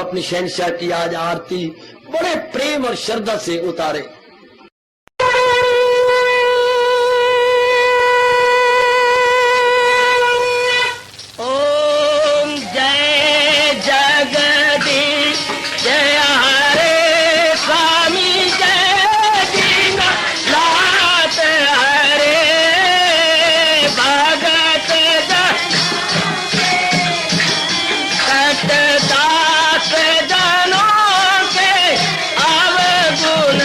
अपनी शहनशाह की आज आरती बड़े प्रेम और श्रद्धा से उतारे। ओम जय जगदीश जय हरे स्वामी जय दीना लात हरे भगत सतदास जनों के अवगुण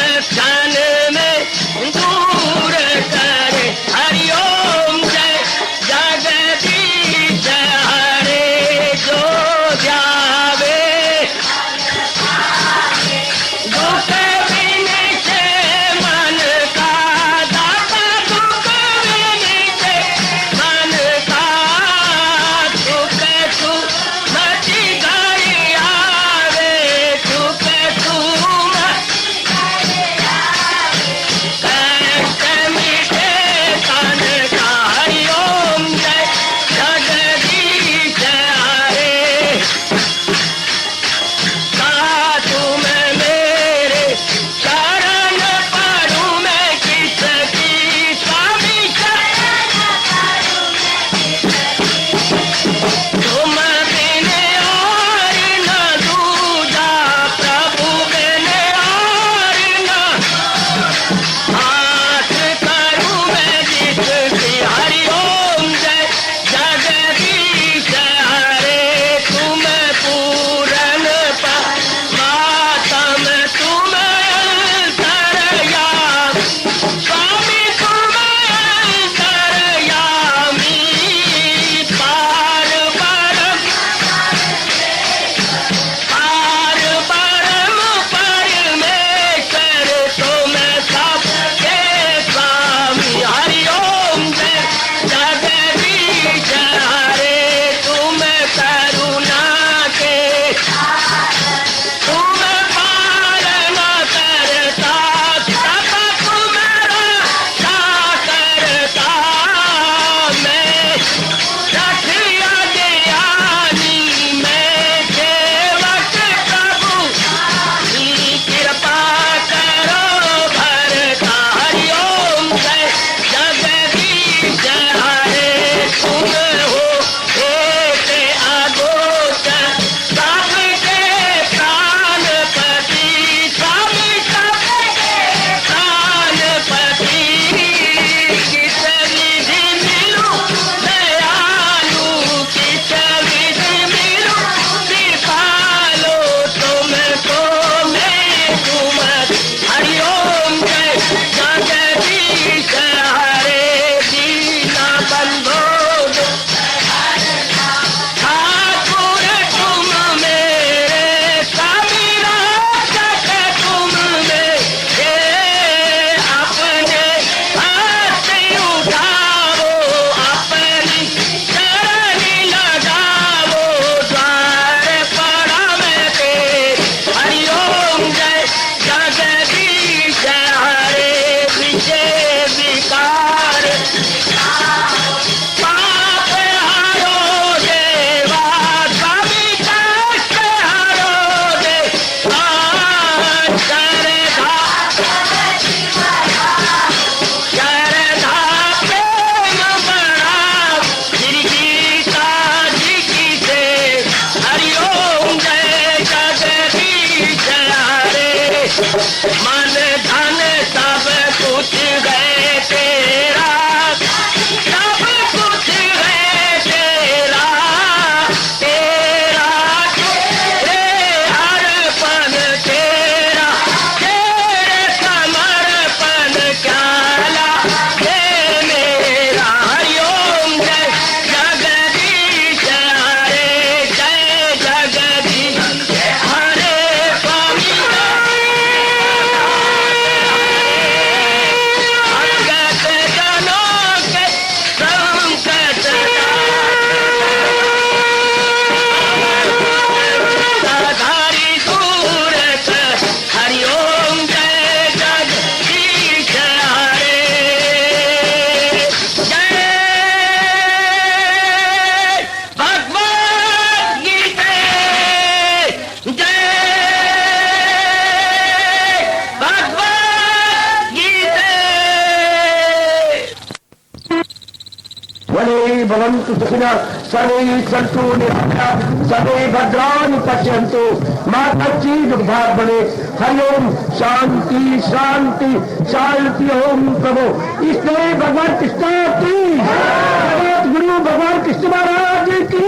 भवन्तु सुखिनः सर्वे सन्तु निरामयाः सर्वे भद्राणि पश्यन्तु मा कश्चित् दुर्भाग् भवेत्। हरि ओम शांति शांति शांति। ओम प्रभु इसलिए भगवान कृष्ण की जगत गुरु भगवान कृष्ण महाराज की।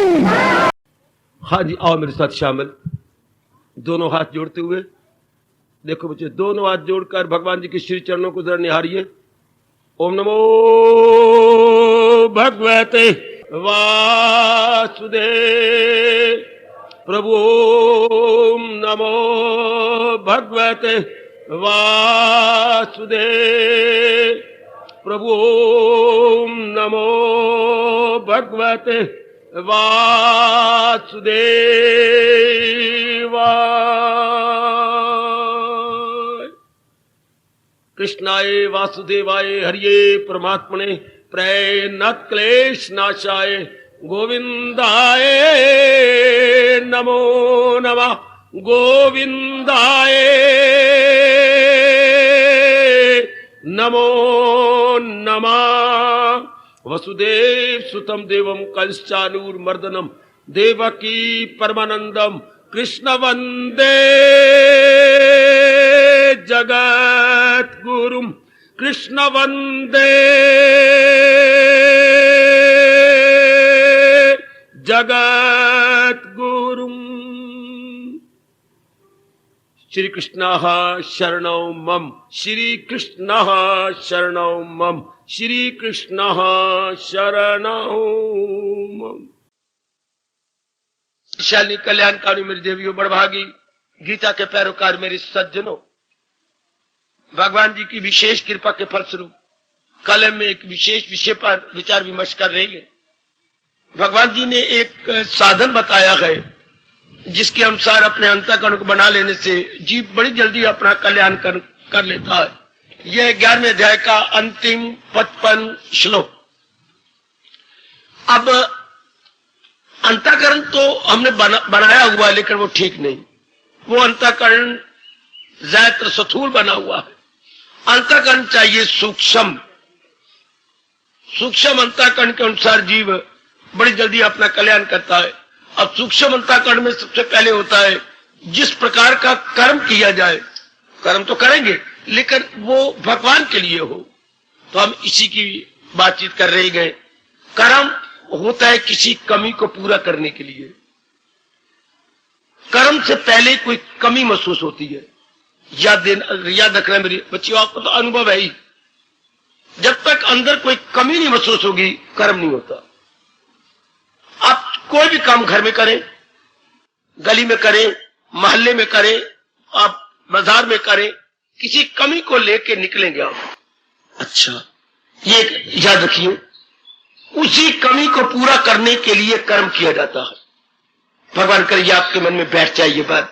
हाँ जी, आओ मेरे साथ शामिल, दोनों हाथ जोड़ते हुए। देखो बच्चे, दोनों हाथ जोड़कर भगवान जी के श्री चरणों को जरा निहारिए। ओम नमो भगवते वासुदेव। प्रभु ओम नमो भगवते वासुदेव। प्रभु ओम नमो भगवते वासुदेवाय। कृष्णाय वासुदेवाय हरिये परमात्मने प्रणत क्लेश नाशाय गोविंदाय नमो नमः। गोविंदाय नमो नमः। वसुदेव सुतम देवम कंसचानूरमर्दनम देवकी परमानंदम कृष्ण वंदे जगत गुरुम। कृष्ण वंदे जगत गुरुम। श्री कृष्ण शरणौ मम। श्री कृष्ण शरणौ मम। श्री कृष्ण शरणौ मम। शाली कल्याणकारी मेरी देवियों, बड़भागी गीता के पैरोकार मेरे सज्जनों, भगवान जी की विशेष कृपा के फलस्वरूप कल में एक विशेष विषय पर विचार विमर्श कर रही है। भगवान जी ने एक साधन बताया है जिसके अनुसार अपने अंतःकरण को बना लेने से जीव बड़ी जल्दी अपना कल्याण कर लेता है। यह 11वें अध्याय का अंतिम 55 श्लोक। अब अंतःकरण तो हमने बनाया हुआ है, लेकिन वो ठीक नहीं। वो अंतःकरण ज्यादातर स्थूल बना हुआ है। अंतःकरण चाहिए सूक्ष्म। सूक्ष्म अंतःकरण के अनुसार जीव बड़ी जल्दी अपना कल्याण करता है। अब सूक्ष्म अंतःकरण में सबसे पहले होता है जिस प्रकार का कर्म किया जाए। कर्म तो करेंगे, लेकिन वो भगवान के लिए हो। तो हम इसी की बातचीत कर रहे गए। कर्म होता है किसी कमी को पूरा करने के लिए। कर्म से पहले कोई कमी महसूस होती है। याद रखना मेरी बच्चियों, आपको तो अनुभव है ही। जब तक अंदर कोई कमी नहीं महसूस होगी, कर्म नहीं होता। आप कोई भी काम घर में करें, गली में करें, मोहल्ले में करें, आप बाजार में करें, किसी कमी को लेके निकलेंगे आप। अच्छा, ये याद रखिए, उसी कमी को पूरा करने के लिए कर्म किया जाता है। भगवान करिए आपके मन में बैठ जाए ये बात।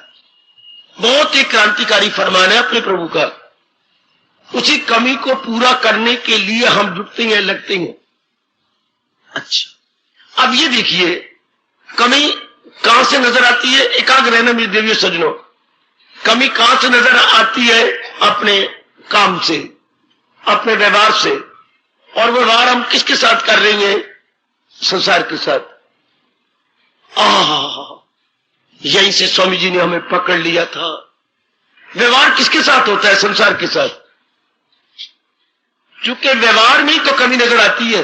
बहुत ही क्रांतिकारी फरमान है अपने प्रभु का। उसी कमी को पूरा करने के लिए हम जुटते हैं, लगते हैं। अच्छा, अब ये देखिए, कमी कहां से नजर आती है? एकाग्र रहना मेरी देवियों सज्जनों। कमी कहां से नजर आती है? अपने काम से, अपने व्यवहार से। और व्यवहार हम किसके साथ कर रही हैं? संसार के साथ। यहीं से स्वामी जी ने हमें पकड़ लिया था। व्यवहार किसके साथ होता है? संसार के साथ। चूंकि व्यवहार में ही तो कमी नजर आती है।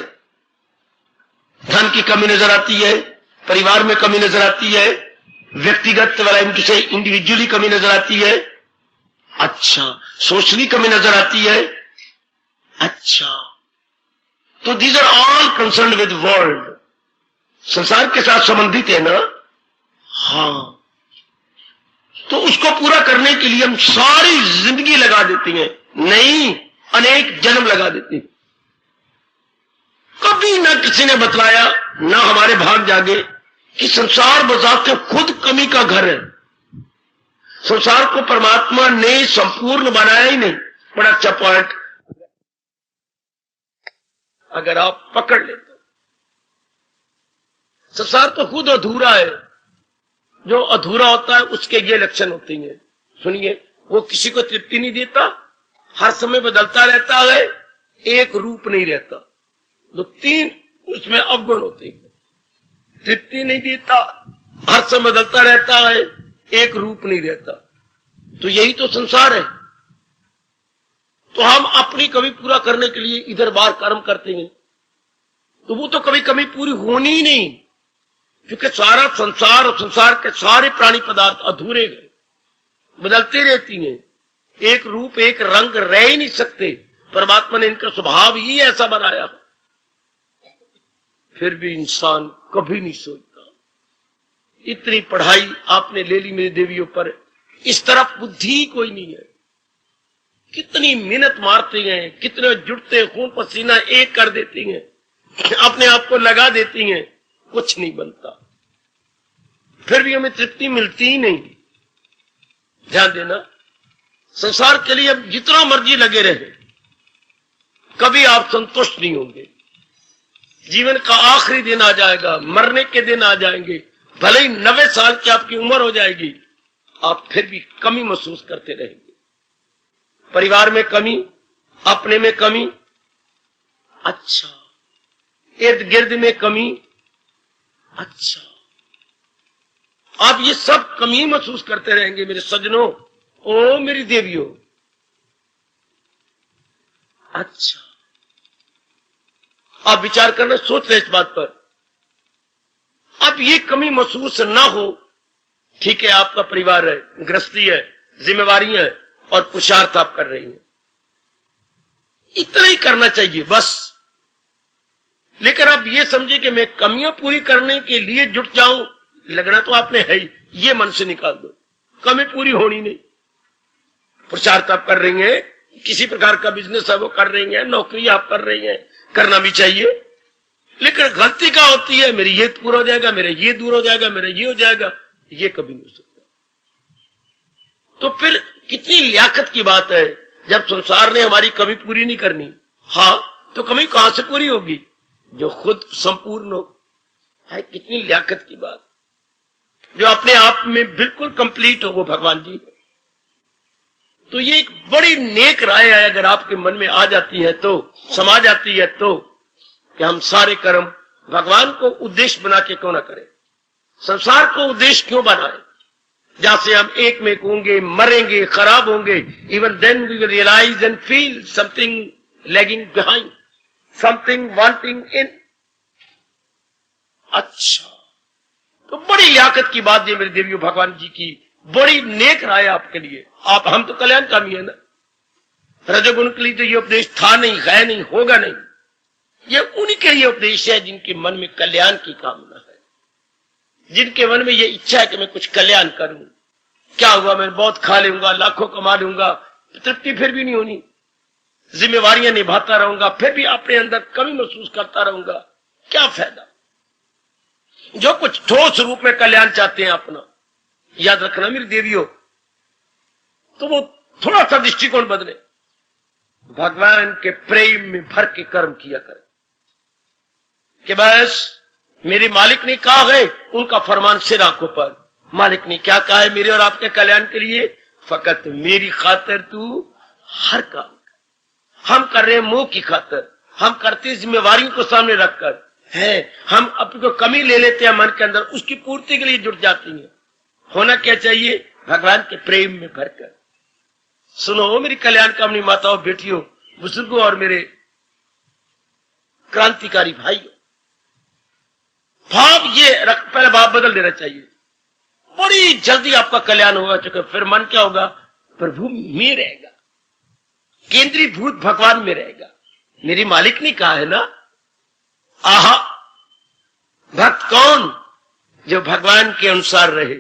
धन की कमी नजर आती है, परिवार में कमी नजर आती है, व्यक्तिगत वाला इंडिविजुअली कमी नजर आती है। अच्छा, सोशली कमी नजर आती है। अच्छा, तो these are all concern with world. संसार के साथ संबंधित है ना? हाँ, तो उसको पूरा करने के लिए हम सारी जिंदगी लगा देती हैं, नहीं अनेक जन्म लगा देती हैं। कभी ना किसी ने बतलाया, ना हमारे भाग जागे कि संसार बजाते खुद कमी का घर है। संसार को परमात्मा ने संपूर्ण बनाया ही नहीं। बड़ा अच्छा पॉइंट अगर आप पकड़ लेते। संसार तो खुद अधूरा है। जो अधूरा होता है उसके ये लक्षण होते हैं। सुनिए, वो किसी को तृप्ति नहीं देता, हर समय बदलता रहता है, एक रूप नहीं रहता। तो 3 उसमें अवगुण होते हैं, तृप्ति नहीं देता, हर समय बदलता रहता है, एक रूप नहीं रहता। तो यही तो संसार है। तो हम अपनी कमी पूरा करने के लिए इधर बाहर कर्म करते हैं, तो वो तो कभी कमी पूरी होनी ही नहीं, क्योंकि सारा संसार और संसार के सारे प्राणी पदार्थ अधूरे गए, बदलते रहती हैं, एक रूप एक रंग रह ही नहीं सकते। परमात्मा ने इनका स्वभाव ही ऐसा बनाया। फिर भी इंसान कभी नहीं सोचता। इतनी पढ़ाई आपने ले ली मेरी देवियों पर, इस तरफ बुद्धि ही कोई नहीं है। कितनी मेहनत मारते हैं, कितने जुटते खून पसीना एक कर देती हैं, अपने आप को लगा देती हैं, कुछ नहीं बनता। फिर भी हमें तृप्ति मिलती ही नहीं। ध्यान देना, संसार के लिए अब जितना मर्जी लगे रहे, कभी आप संतुष्ट नहीं होंगे। जीवन का आखिरी दिन आ जाएगा, मरने के दिन आ जाएंगे, भले ही 90 साल की आपकी उम्र हो जाएगी, आप फिर भी कमी महसूस करते रहेंगे। परिवार में कमी, अपने में कमी, अच्छा, इर्द गिर्द में कमी, अच्छा, आप ये सब कमी महसूस करते रहेंगे मेरे सज्जनों, ओ मेरी देवियों। अच्छा, आप विचार करना, सोच रहे इस बात पर। अब ये कमी महसूस ना हो, ठीक है, आपका परिवार है, गृहस्थी है, जिम्मेवारी है और पुरुषार्थ आप कर रही हैं, इतना ही करना चाहिए बस। लेकिन आप ये समझे कि मैं कमियां पूरी करने के लिए जुट जाऊं, लगना तो आपने है ही, ये मन से निकाल दो। कमी पूरी होनी नहीं। पुरुषार्थ आप कर रही हैं, किसी प्रकार का बिजनेस है वो कर रही हैं, नौकरी आप कर रही हैं, करना भी चाहिए। लेकिन गलती क्या होती है, मेरी ये पूरा हो जाएगा, मेरा ये दूर हो जाएगा, मेरा ये हो जाएगा, ये कभी नहीं हो सकता। तो फिर कितनी लियाकत की बात है, जब संसार ने हमारी कमी पूरी नहीं करनी, हाँ, तो कमी कहां से पूरी होगी, जो खुद संपूर्ण हो। है कितनी लियाकत की बात, जो अपने आप में बिल्कुल कंप्लीट हो, वो भगवान जी। तो ये एक बड़ी नेक राय है, अगर आपके मन में आ जाती है तो, समा जाती है तो, कि हम सारे कर्म भगवान को उद्देश्य बना के क्यों ना करें, संसार को उद्देश्य क्यों बनाएं, जहां से हम एक में होंगे, मरेंगे, खराब होंगे, even then we will realise and feel something lagging behind, something wanting in. अच्छा, तो बड़ी लियाकत की बात ये मेरी देवियों, भगवान जी की बड़ी नेक राय आपके लिए। आप, हम तो कल्याणकामी है ना, रजोगुण के लिए तो ये उपदेश था नहीं, है नहीं, होगा नहीं। ये उन्हीं के लिए उपदेश है जिनके मन में कल्याण की कामना है, जिनके मन में ये इच्छा है कि मैं कुछ कल्याण करूं। क्या हुआ, मैं बहुत खा लूंगा, लाखों कमा लूंगा, तृप्ति फिर भी नहीं होनी, जिम्मेवारियां निभाता रहूंगा, फिर भी अपने अंदर कमी महसूस करता रहूंगा, क्या फायदा। जो कुछ ठोस रूप में कल्याण चाहते हैं अपना, याद रखना मेरी देवियों, तो वो थोड़ा सा दृष्टिकोण बदले, भगवान के प्रेम में भर के कर्म किया करें कि बस मेरे मालिक ने कहा है, उनका फरमान सिर आंखों पर। मालिक ने क्या कहा है मेरे और आपके कल्याण के लिए, फकत मेरी खातिर तू हर काम कर। हम कर रहे हैं मोह की खातिर, हम करते जिम्मेवारियों को सामने रखकर है, हम अपनी कमी ले लेते हैं मन के अंदर, उसकी पूर्ति के लिए जुट जाती हैं। होना क्या चाहिए, भगवान के प्रेम में भरकर। सुनो मेरी कल्याण कामनी माताओं, बेटियों, बुजुर्गों और मेरे क्रांतिकारी भाइयों, भाव ये रख, पहले भाव बदल देना चाहिए। बड़ी जल्दी आपका कल्याण होगा, चुके फिर मन क्या होगा, प्रभु में रहेगा, केंद्रीय भूत भगवान में रहेगा। मेरी मालिक ने कहा है ना, आहा, भक्त कौन, जो भगवान के अनुसार रहे,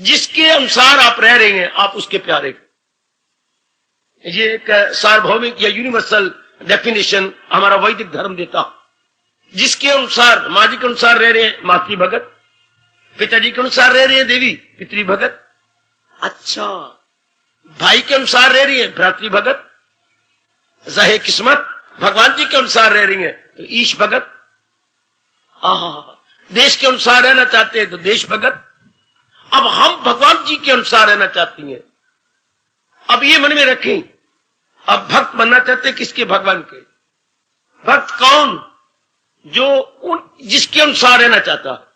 जिसके अनुसार आप रह रहे हैं, आप उसके प्यारे। ये एक सार्वभौमिक या यूनिवर्सल डेफिनेशन हमारा वैदिक धर्म देता। जिसके अनुसार, माँ जी के अनुसार रह रहे हैं, मातृ भगत, पिताजी के अनुसार रह रहे हैं, देवी पितृ भगत। अच्छा, भाई के अनुसार रह रही है, भ्रातृ भगत। जहे किस्मत भगवान जी के अनुसार रह रही है तो ईश भगत। देश के अनुसार रहना चाहते हैं तो देश भगत। अब हम भगवान जी के अनुसार रहना चाहती हैं। अब ये मन में रखें, अब भक्त बनना चाहते हैं किसके, भगवान के। भक्त कौन, जो जिसके अनुसार रहना चाहता है।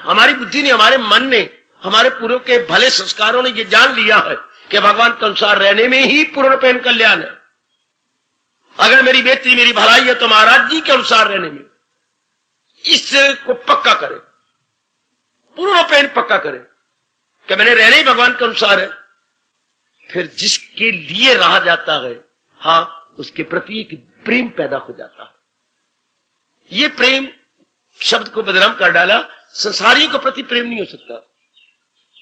हमारी बुद्धि ने, हमारे मन ने, हमारे पूर्व के भले संस्कारों ने ये जान लिया है कि भगवान के अनुसार रहने में ही पूर्णपेन कल्याण है। अगर मेरी बेहतरी, मेरी भलाई है तो महाराज जी के अनुसार रहने में, इसको पक्का करे, पूर्णपेन पक्का करे कि मैंने रहना ही भगवान के अनुसार है। फिर जिसके लिए रहा जाता है, हाँ, उसके प्रति एक प्रेम पैदा हो जाता है। ये प्रेम शब्द को बदनाम कर डाला, संसारियों के प्रति प्रेम नहीं हो सकता।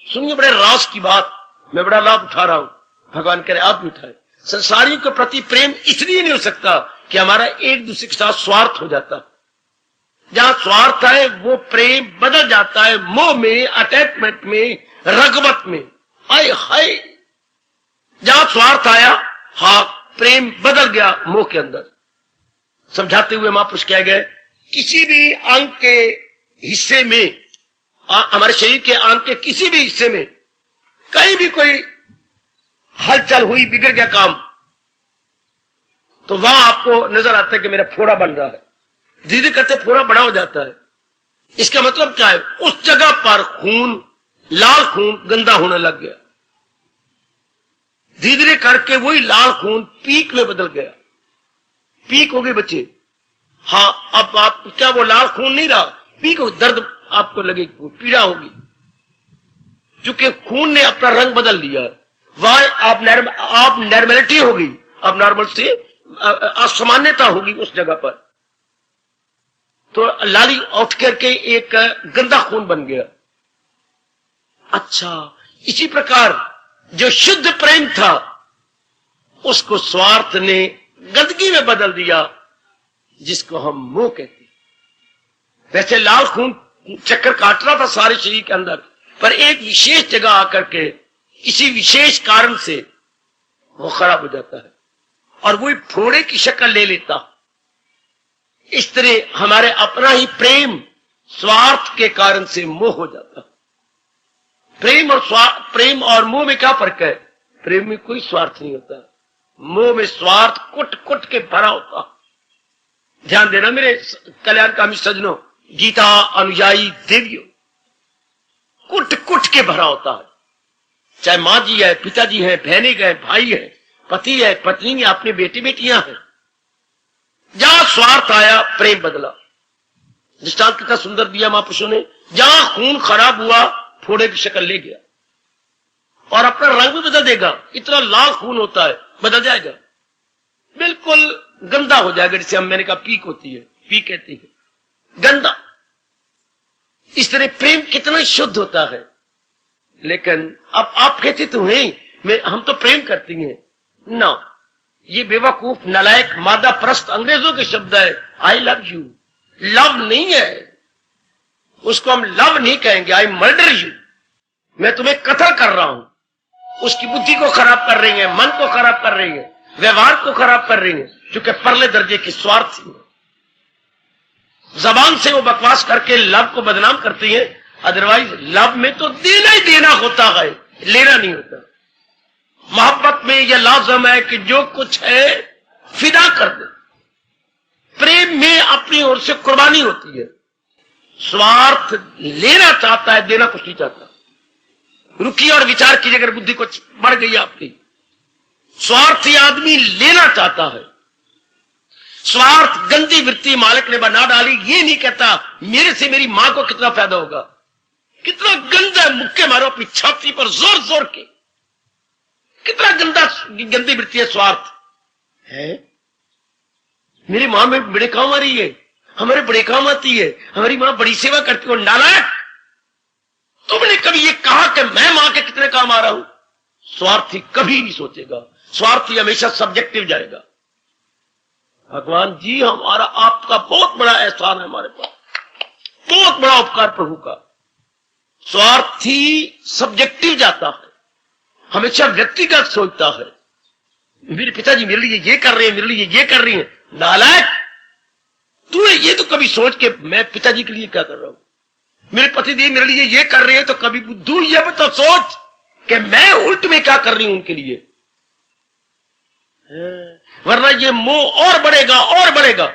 सुनिए बड़े रास की बात, मैं बड़ा लाभ उठा रहा हूं, भगवान कह रहे आप भी उठाए। संसारियों के प्रति प्रेम इसलिए नहीं हो सकता कि हमारा एक दूसरे के साथ स्वार्थ हो जाता। जहां स्वार्थ है वो प्रेम बदल जाता है मोह में, अटैचमेंट में, रगबत में। हाय हाय, जहां स्वार्थ आया, हाँ, प्रेम बदल गया मोह के अंदर। समझाते हुए महापुरुष कह गए, किसी भी अंग के हिस्से में, हमारे शरीर के अंग के किसी भी हिस्से में कहीं भी कोई हलचल हुई, बिगड़ गया काम, तो वहां आपको नजर आता है कि मेरा फोड़ा बन रहा है। धीरे धीरे करते फोड़ा बड़ा हो जाता है। इसका मतलब क्या है? उस जगह पर खून, लाल खून गंदा होने लग गया। धीरे धीरे करके वही लाल खून पीक में बदल गया। पीक हो गई बच्चे, हाँ, अब आप क्या वो लाल खून नहीं रहा, पीक हो, दर्द आपको लगेगी, पीड़ा होगी, क्योंकि खून ने अपना रंग बदल लिया। वह आप नॉर्मलिटी होगी, अब नॉर्मल से असामान्यता होगी उस जगह पर, तो लाली उठ करके एक गंदा खून बन गया। अच्छा, इसी प्रकार जो शुद्ध प्रेम था उसको स्वार्थ ने गंदगी में बदल दिया, जिसको हम मोह कहते हैं। वैसे लाल खून चक्कर काट रहा था सारे शरीर के अंदर, पर एक विशेष जगह आकर के किसी विशेष कारण से वो खराब हो जाता है और वो फोड़े की शक्ल ले लेता। इस तरह हमारे अपना ही प्रेम स्वार्थ के कारण से मोह हो जाता। प्रेम और मोह में क्या फर्क है? प्रेम में कोई स्वार्थ नहीं होता, मोह में स्वार्थ कुट कुट के भरा होता। ध्यान देना मेरे कल्याणकामी सज्जनों, गीता अनुयायी देवियों, कुट कुट के भरा होता है। चाहे माँ जी है, पिताजी है, बहने गए, भाई है, पति है, पत्नी है, अपने बेटी बेटियां हैं। जहां स्वार्थ आया प्रेम बदला। दृष्टांत कितना सुंदर दिया महापुरुषों ने, जहां खून खराब हुआ फोड़े की शक्ल ले गया और अपना रंग भी बदल देगा। इतना लाल खून होता है, बदल जाएगा, बिल्कुल गंदा हो जाएगा, जिसे हम, मैंने कहा, पीक होती है, पीक कहती है, गंदा। इस तरह प्रेम कितना शुद्ध होता है। लेकिन अब आप कहते तो हैं हम तो प्रेम करती हैं ना, ये बेवकूफ नालायक मादा प्रस्त अंग्रेजों के शब्द है। आई लव यू, लव नहीं है, उसको हम लव नहीं कहेंगे। आई मर्डर यू, मैं तुम्हें कत्ल कर रहा हूं। उसकी बुद्धि को खराब कर रही है, मन को खराब कर रही है, व्यवहार को खराब कर रही है, क्योंकि परले दर्जे की स्वार्थी है। जबान से वो बकवास करके लव को बदनाम करती है। अदरवाइज लव में तो देना ही देना होता है, लेना नहीं होता। मोहब्बत में यह लाजम है कि जो कुछ है फिदा कर दे। प्रेम में अपनी ओर से कुर्बानी होती है। स्वार्थ लेना चाहता है, देना कुछ नहीं चाहता। रुकिए और विचार कीजिए, अगर बुद्धि कुछ बढ़ गई आपकी। स्वार्थी आदमी लेना चाहता है। स्वार्थ गंदी वृत्ति मालिक ने बना डाली। ये नहीं कहता मेरे से मेरी मां को कितना फायदा होगा। कितना गंदा मुक्के मारो अपनी छाती पर जोर जोर के। कितना गंदी वृत्ति है स्वार्थ है। मेरी मां में बड़े काम आ रही है, हमारे बड़े काम आती है, हमारी मां बड़ी सेवा करती है। नालायक, तुमने कभी ये कहा कि मैं मां के कितने काम आ रहा हूं? स्वार्थी कभी नहीं सोचेगा। स्वार्थी हमेशा सब्जेक्टिव जाएगा। भगवान जी, हमारा आपका बहुत बड़ा एहसान है, हमारे पास बहुत बड़ा उपकार प्रभु का। स्वार्थी सब्जेक्टिव जाता है, हमेशा व्यक्तिगत सोचता है। मेरे पिताजी मेरे लिए ये कर रहे हैं, मेरे लिए ये कर रही हैं। नालायक, तूने ये तो कभी सोच के मैं पिताजी के लिए क्या कर रहा हूं, मेरे पतिदेव मेरे लिए ये कर रहे हैं, तो कभी बुद्धू ये भी तो सोच कि मैं उल्ट में क्या कर रही हूं उनके लिए। वरना ये मोह और बढ़ेगा और बढ़ेगा।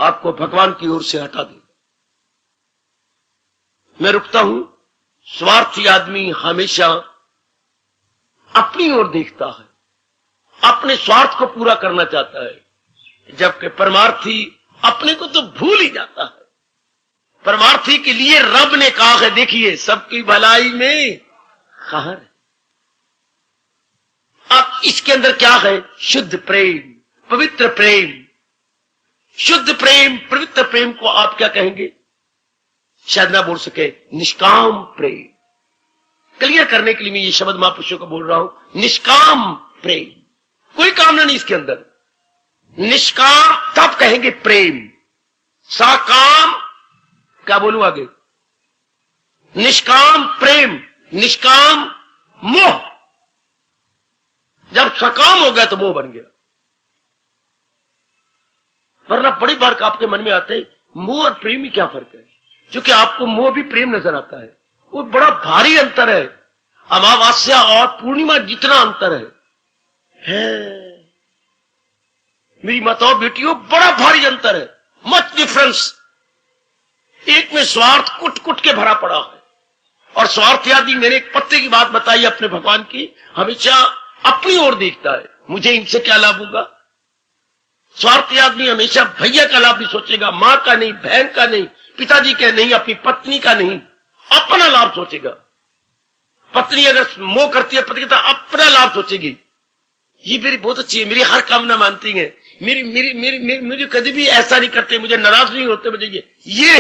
आपको भगवान की ओर से हटा देगा। मैं रुकता हूं। स्वार्थी आदमी हमेशा अपनी ओर देखता है, अपने स्वार्थ को पूरा करना चाहता है, जबकि परमार्थी अपने को तो भूल ही जाता है। परमार्थी के लिए रब ने कहा है, देखिए सबकी भलाई में खहर है। अब इसके अंदर क्या है? शुद्ध प्रेम, पवित्र प्रेम। शुद्ध प्रेम, पवित्र प्रेम को आप क्या कहेंगे? शायद ना बोल सके, निष्काम प्रेम। क्लियर करने के लिए मैं ये शब्द महापुरुषों को बोल रहा हूं, निष्काम प्रेम। कोई कामना नहीं इसके अंदर। निष्काम तब कहेंगे प्रेम। साकाम क्या बोलूं आगे? निष्काम प्रेम, निष्काम मोह। जब सकाम हो गया तो मोह बन गया। वरना बड़ी बार आपके मन में आते है मोह और प्रेम में क्या फर्क है? क्योंकि आपको मोह भी प्रेम नजर आता है। वो बड़ा भारी अंतर है। अमावस्या और पूर्णिमा जितना अंतर है। मेरी माताओं बेटियों, बड़ा भारी अंतर है। Much difference. एक में स्वार्थ कुट कुट के भरा पड़ा है, और स्वार्थी आदमी, मैंने एक पत्ते की बात बताई अपने भगवान की, हमेशा अपनी ओर देखता है, मुझे इनसे क्या लाभ होगा। स्वार्थी आदमी हमेशा भैया का लाभ नहीं सोचेगा, मां का नहीं, बहन का नहीं, पिताजी का नहीं, अपनी पत्नी का नहीं, अपना लाभ सोचेगा। पत्नी अगर मोह करती है, पति कहता अपना लाभ सोचेगी। ये मेरी बहुत अच्छी है, मेरी हर कामना मानती है, मुझे कभी भी ऐसा नहीं करते, मुझे नाराज नहीं होते, मुझे ये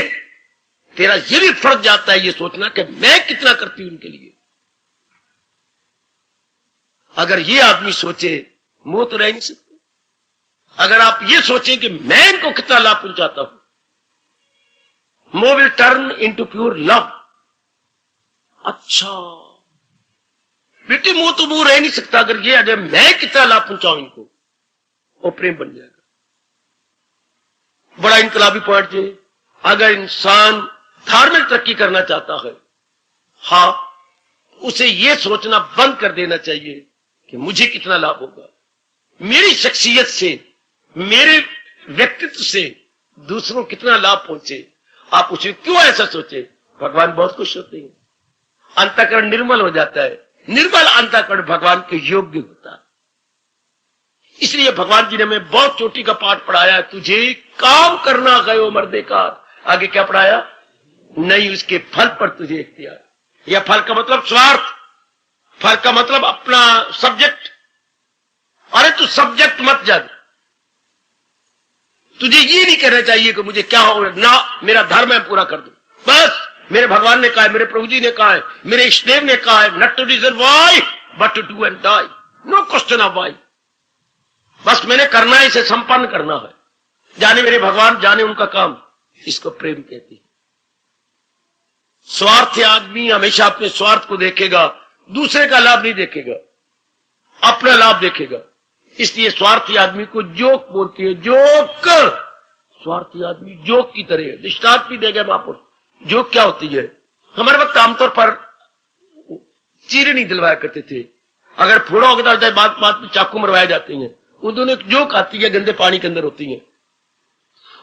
तेरा ये भी फर्ज जाता है ये सोचना कि मैं कितना करती हूं उनके लिए। अगर ये आदमी सोचे, मोह तो रह नहीं सकते। अगर आप ये सोचें कि मैं इनको कितना लाभ पहुंचाता हूं, मोह will turn into pure love. अच्छा बेटे, मोह तो मोह रह नहीं सकता। अगर ये अगर मैं कितना लाभ पहुंचाऊं इनको, वो प्रेम बन जाएगा। बड़ा इनकलाबी पॉइंट है। अगर इंसान धार्मिक तरक्की करना चाहता है, हाँ, उसे यह सोचना बंद कर देना चाहिए कि मुझे कितना लाभ होगा, मेरी शख्सियत से, मेरे व्यक्तित्व से दूसरों कितना लाभ पहुंचे। आप उसे क्यों ऐसा सोचे? भगवान बहुत खुश होते हैं, अंतःकरण निर्मल हो जाता है। निर्मल अंतःकरण भगवान के योग्य होता है। इसलिए भगवान जी ने हमें बहुत चोटी का पाठ पढ़ाया, तुझे काम करना गयो मर्देकार। आगे क्या पढ़ाया? नहीं उसके फल पर तुझे इख्तियार। या फल का मतलब स्वार्थ, फल का मतलब अपना सब्जेक्ट। अरे तू सब्जेक्ट मत जग। तुझे ये नहीं कहना चाहिए कि मुझे क्या हो ना, मेरा धर्म है पूरा कर दो, बस मेरे भगवान ने कहा है, मेरे प्रभु जी ने कहा है, मेरे इष्टदेव ने कहा है, not to deserve why but to do and die. No question of why. बस मैंने करना है, इसे संपन्न करना है। जाने मेरे भगवान, जाने उनका काम। इसको प्रेम कहती है। स्वार्थी आदमी हमेशा अपने स्वार्थ को देखेगा, दूसरे का लाभ नहीं देखेगा, अपना लाभ देखेगा। इसलिए स्वार्थी आदमी को जोक बोलती है। जोक, स्वार्थी आदमी जोक की तरह है। दृष्टांत भी देगा महापुरुष। जोक क्या होती है? हमारे वक्त आमतौर पर चीरे नहीं दिलवाया करते थे। अगर फोड़ा होता है, बात बात में चाकू मरवाए जाते हैं। वो दोनों एक जोक आती है, गंदे पानी के अंदर होती है,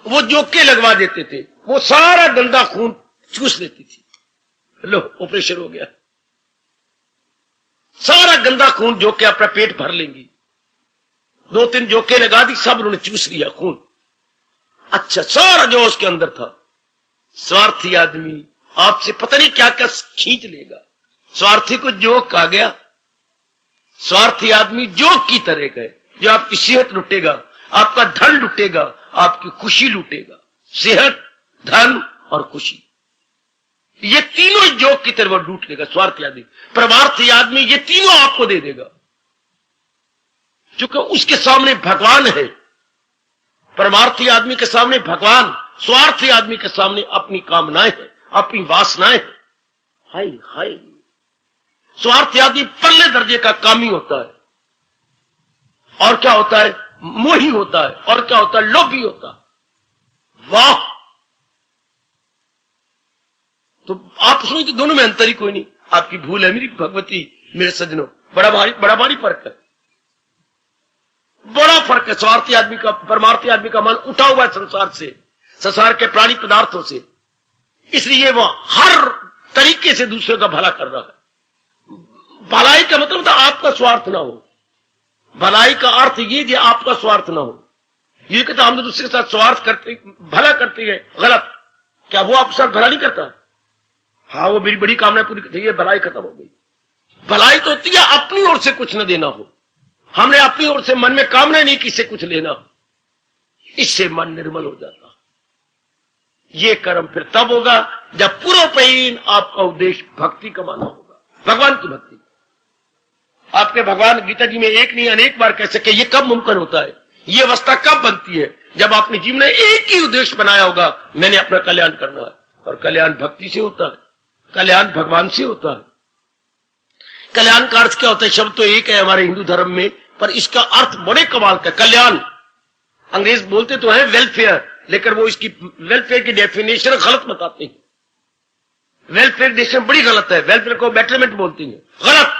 वो जोके लगवा देते थे। वो सारा गंदा खून चूस लेती थी। लो ऑपरेशन हो गया, सारा गंदा खून जोके अपना पेट भर लेंगी। 2-3 जोके लगा दी, सब उन्होंने चूस लिया खून। अच्छा, सारा जो उसके अंदर था। स्वार्थी आदमी आपसे पता नहीं क्या क्या खींच लेगा। स्वार्थी को जोक आ गया। स्वार्थी आदमी जोक की तरह का है, जो आपकी सेहत लुटेगा, आपका धन लुटेगा, आपकी खुशी लुटेगा। सेहत, धन और खुशी, ये तीनों जोक की तरह लूट लेगा स्वार्थी आदमी। परमार्थी आदमी ये तीनों आपको दे देगा, क्योंकि उसके सामने भगवान है। परमार्थी आदमी के सामने भगवान, स्वार्थी आदमी के सामने अपनी कामनाएं हैं, अपनी वासनाएं हैं। हाय हाय, स्वार्थी आदमी पल्ले दर्जे का कामी होता है, और क्या होता है? मोही होता है, और क्या होता है? लोभी होता है। वाह! तो आप सोचते दोनों में अंतर ही कोई नहीं। आपकी भूल है मेरी भगवती, मेरे सज्जनों, बड़ा भारी फर्क है, बड़ा फर्क है। स्वार्थी आदमी का, परमार्थी आदमी का मन उठा हुआ है संसार से, संसार के प्राणी पदार्थों से, इसलिए वो हर तरीके से दूसरे का भला कर रहा है। भलाई का मतलब था आपका स्वार्थ ना हो। भलाई का अर्थ ये कि आपका स्वार्थ ना हो। ये कहता हम तो दूसरे के साथ स्वार्थ करते, भला करते हैं, गलत। क्या वो आपके साथ भला नहीं करता? हाँ, वो मेरी बड़ी कामना पूरी करती है, भलाई खत्म हो गई। भलाई तो होती है अपनी ओर से कुछ न देना हो। हमने अपनी ओर से मन में कामना नहीं कि इससे कुछ लेना, इससे मन निर्मल हो जाता। ये कर्म फिर तब होगा जब पूर्वपीन आपका उद्देश्य भक्ति कमाना होगा, भगवान की भक्ति। आपके भगवान गीता जी में एक नहीं अनेक बार कह सके ये कब मुमकिन होता है, ये अवस्था कब बनती है, जब आपने जीवन में एक ही उद्देश्य बनाया होगा, मैंने अपना कल्याण करना है। और कल्याण भक्ति से होता है, कल्याण भगवान से होता है। कल्याण का अर्थ क्या होता है? शब्द तो एक है हमारे हिंदू धर्म में, पर इसका अर्थ बड़े कमाल का। कल्याण अंग्रेज बोलते तो है वेलफेयर, लेकिन वो इसकी वेलफेयर की डेफिनेशन गलत बताते हैं। वेलफेयर डेफिनेशन बड़ी गलत है। वेलफेयर को बेटरमेंट बोलती है, गलत।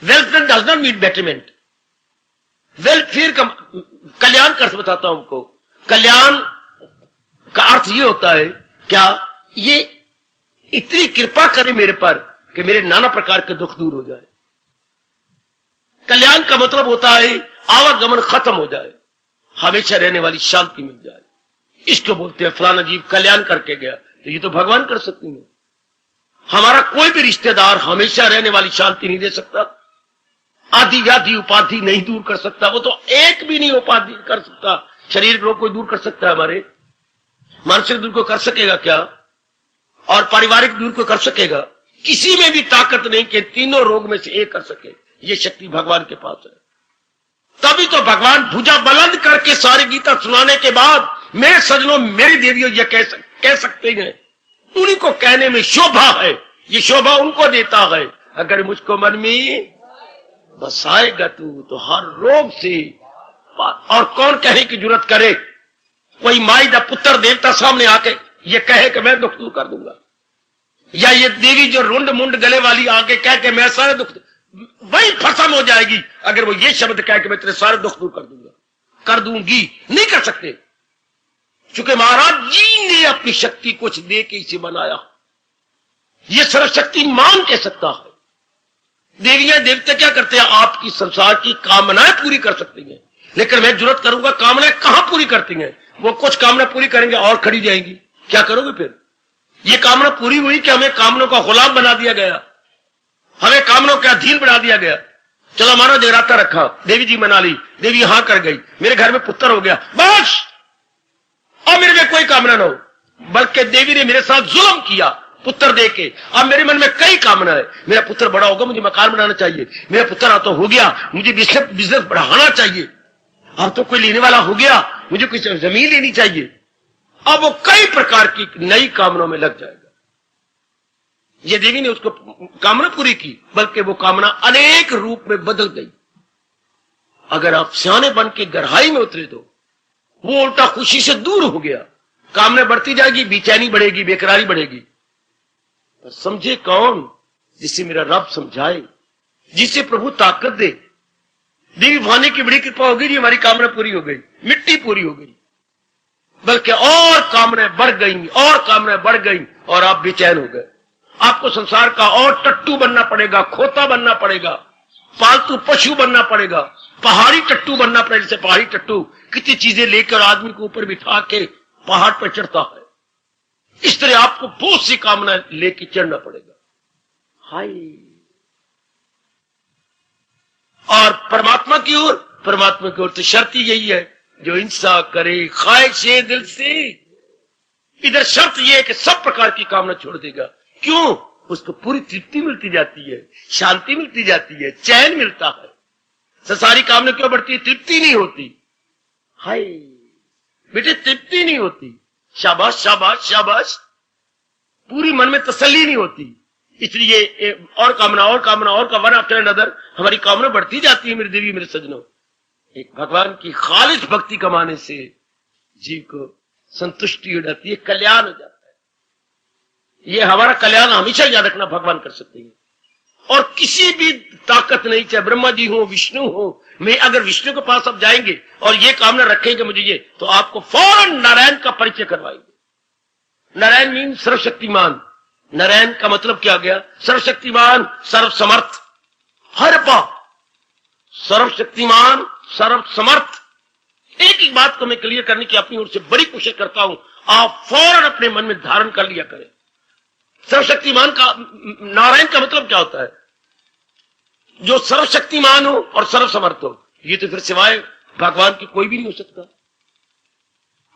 Welfare does not mean betterment. Welfare का कल्याण का अर्थ बताता हूं आपको। कल्याण का अर्थ ये होता है, क्या ये इतनी कृपा करे मेरे पर कि मेरे नाना प्रकार के दुख दूर हो जाए। कल्याण का मतलब होता है आवागमन खत्म हो जाए, हमेशा रहने वाली शांति मिल जाए। इसको बोलते हैं फलाना जीव कल्याण करके गया। तो ये तो भगवान कर सकती है। हमारा कोई भी रिश्तेदार हमेशा रहने वाली शांति नहीं दे सकता, आदि व्याधि उपाधि नहीं दूर कर सकता। वो तो एक भी नहीं उपाधि कर सकता। शरीर रोग कोई दूर कर सकता है, हमारे मानसिक दूर को कर सकेगा क्या? और पारिवारिक दूर को कर सकेगा? किसी में भी ताकत नहीं कि तीनों रोग में से एक कर सके। ये शक्ति भगवान के पास है। तभी तो भगवान भुजा बुलंद करके सारी गीता सुनाने के बाद मेरे सजनों मेरी देवियों ये कह सकते हैं, उन्हीं को कहने में शोभा है। ये शोभा उनको देता है। अगर मुझको मन में बसाएगा तो हर रोग से, और कौन कहने की जरूरत करे? कोई माई दा पुत्र देवता सामने आके ये कहे कि मैं दुख दूर कर दूंगा, या ये देवी जो रुंड मुंड गले वाली आके कह के मैं सारे दुख, वही फसम हो जाएगी अगर वो ये शब्द कह के मैं तेरे सारे दुख दूर कर दूंगा, कर दूंगी। नहीं कर सकते, क्योंकि महाराज जी ने अपनी शक्ति कुछ दे के इसे बनाया। ये सर्वशक्तिमान कह सकता है। देवियां देवता क्या करते हैं? आपकी संसार की कामनाएं पूरी कर सकती हैं, लेकिन मैं जरूरत करूंगा कामनाएं कहां पूरी करती हैं? वो कुछ कामना पूरी करेंगे और खड़ी जाएंगी। क्या करोगे फिर? ये कामना पूरी हुई कि हमें कामनों का गुलाम बना दिया गया, हमें कामनों के अधीन बना दिया गया। चलो हमारा जगराता रखा, देवी जी मना ली, देवी यहां कर गई, मेरे घर में पुत्र हो गया, बस अब मेरे में कोई कामना ना हो। बल्कि देवी ने मेरे साथ जुल्म किया पुत्र दे के। अब मेरे मन में कई कामना है। मेरा पुत्र बड़ा होगा, मुझे मकान बनाना चाहिए। मेरा पुत्र तो हो गया, मुझे बिजनेस बढ़ाना चाहिए। अब तो कोई लेने वाला हो गया, मुझे कुछ जमीन लेनी चाहिए। अब वो कई प्रकार की नई कामनाओं में लग जाएगा। ये देवी ने उसको कामना पूरी की, बल्कि वो कामना अनेक रूप में बदल गई। अगर आप सियाने बन के गहराई में उतरे तो वो उल्टा खुशी से दूर हो गया। कामना बढ़ती जाएगी, बेचैनी बढ़ेगी, बेकरारी बढ़ेगी। पर समझे कौन? जिसे मेरा रब समझाए, जिसे प्रभु ताकत दे। देवी भाने की बड़ी कृपा हो गई, हमारी कामना पूरी हो गई, मिट्टी पूरी हो गई, बल्कि और कामनाएं बढ़ गई, और कामनाएं बढ़ गई, और आप बेचैन हो गए। आपको संसार का और टट्टू बनना पड़ेगा, खोता बनना पड़ेगा, पालतू पशु बनना पड़ेगा, पहाड़ी टट्टू बनना पड़ेगा। जैसे पहाड़ी टट्टू कितनी चीजें लेकर आदमी को ऊपर बिठा के पहाड़ पर चढ़ता है, इस तरह आपको बहुत सी कामना लेके चढ़ना पड़ेगा। हाय। और परमात्मा की ओर तो शर्त ही यही है, जो हिंसा करे ख्वाहिशे दिल से। इधर शर्त यह है कि सब प्रकार की कामना छोड़ देगा। क्यों? उसको पूरी तृप्ति मिलती जाती है, शांति मिलती जाती है, चैन मिलता है। संसारी कामना क्यों बढ़ती है? तृप्ति नहीं होती। हाय बेटे, तृप्ति नहीं होती। शाबाश शाबाश शाबाश, पूरी मन में तसल्ली नहीं होती। इसलिए और कामना और कामना और का वन आफ्टर अनदर हमारी कामना बढ़ती जाती है। मेरी देवी मेरे सजनों, एक भगवान की खालिश भक्ति कमाने से जीव को संतुष्टि हो जाती है, कल्याण हो जाता है। ये हमारा कल्याण हमेशा याद रखना, भगवान कर सकते हैं। और किसी भी ताकत नहीं, चाहे ब्रह्मा जी हो, विष्णु हो। मैं अगर विष्णु के पास अब जाएंगे और ये कामना रखेंगे मुझे ये, तो आपको फौरन नारायण का परिचय करवाएंगे। नारायण मीन सर्वशक्तिमान। नारायण का मतलब क्या गया? सर्वशक्तिमान, सर्वसमर्थ, हर बात सर्वशक्तिमान, सर्वसमर्थ। एक एक बात को मैं क्लियर करने की अपनी ओर से बड़ी कोशिश करता हूं, आप फौरन अपने मन में धारण कर लिया करें। सर्वशक्तिमान का, नारायण का मतलब क्या होता है? जो सर्वशक्तिमान हो और सर्वसमर्थ हो। ये तो फिर सिवाय भगवान की कोई भी नहीं हो सकता।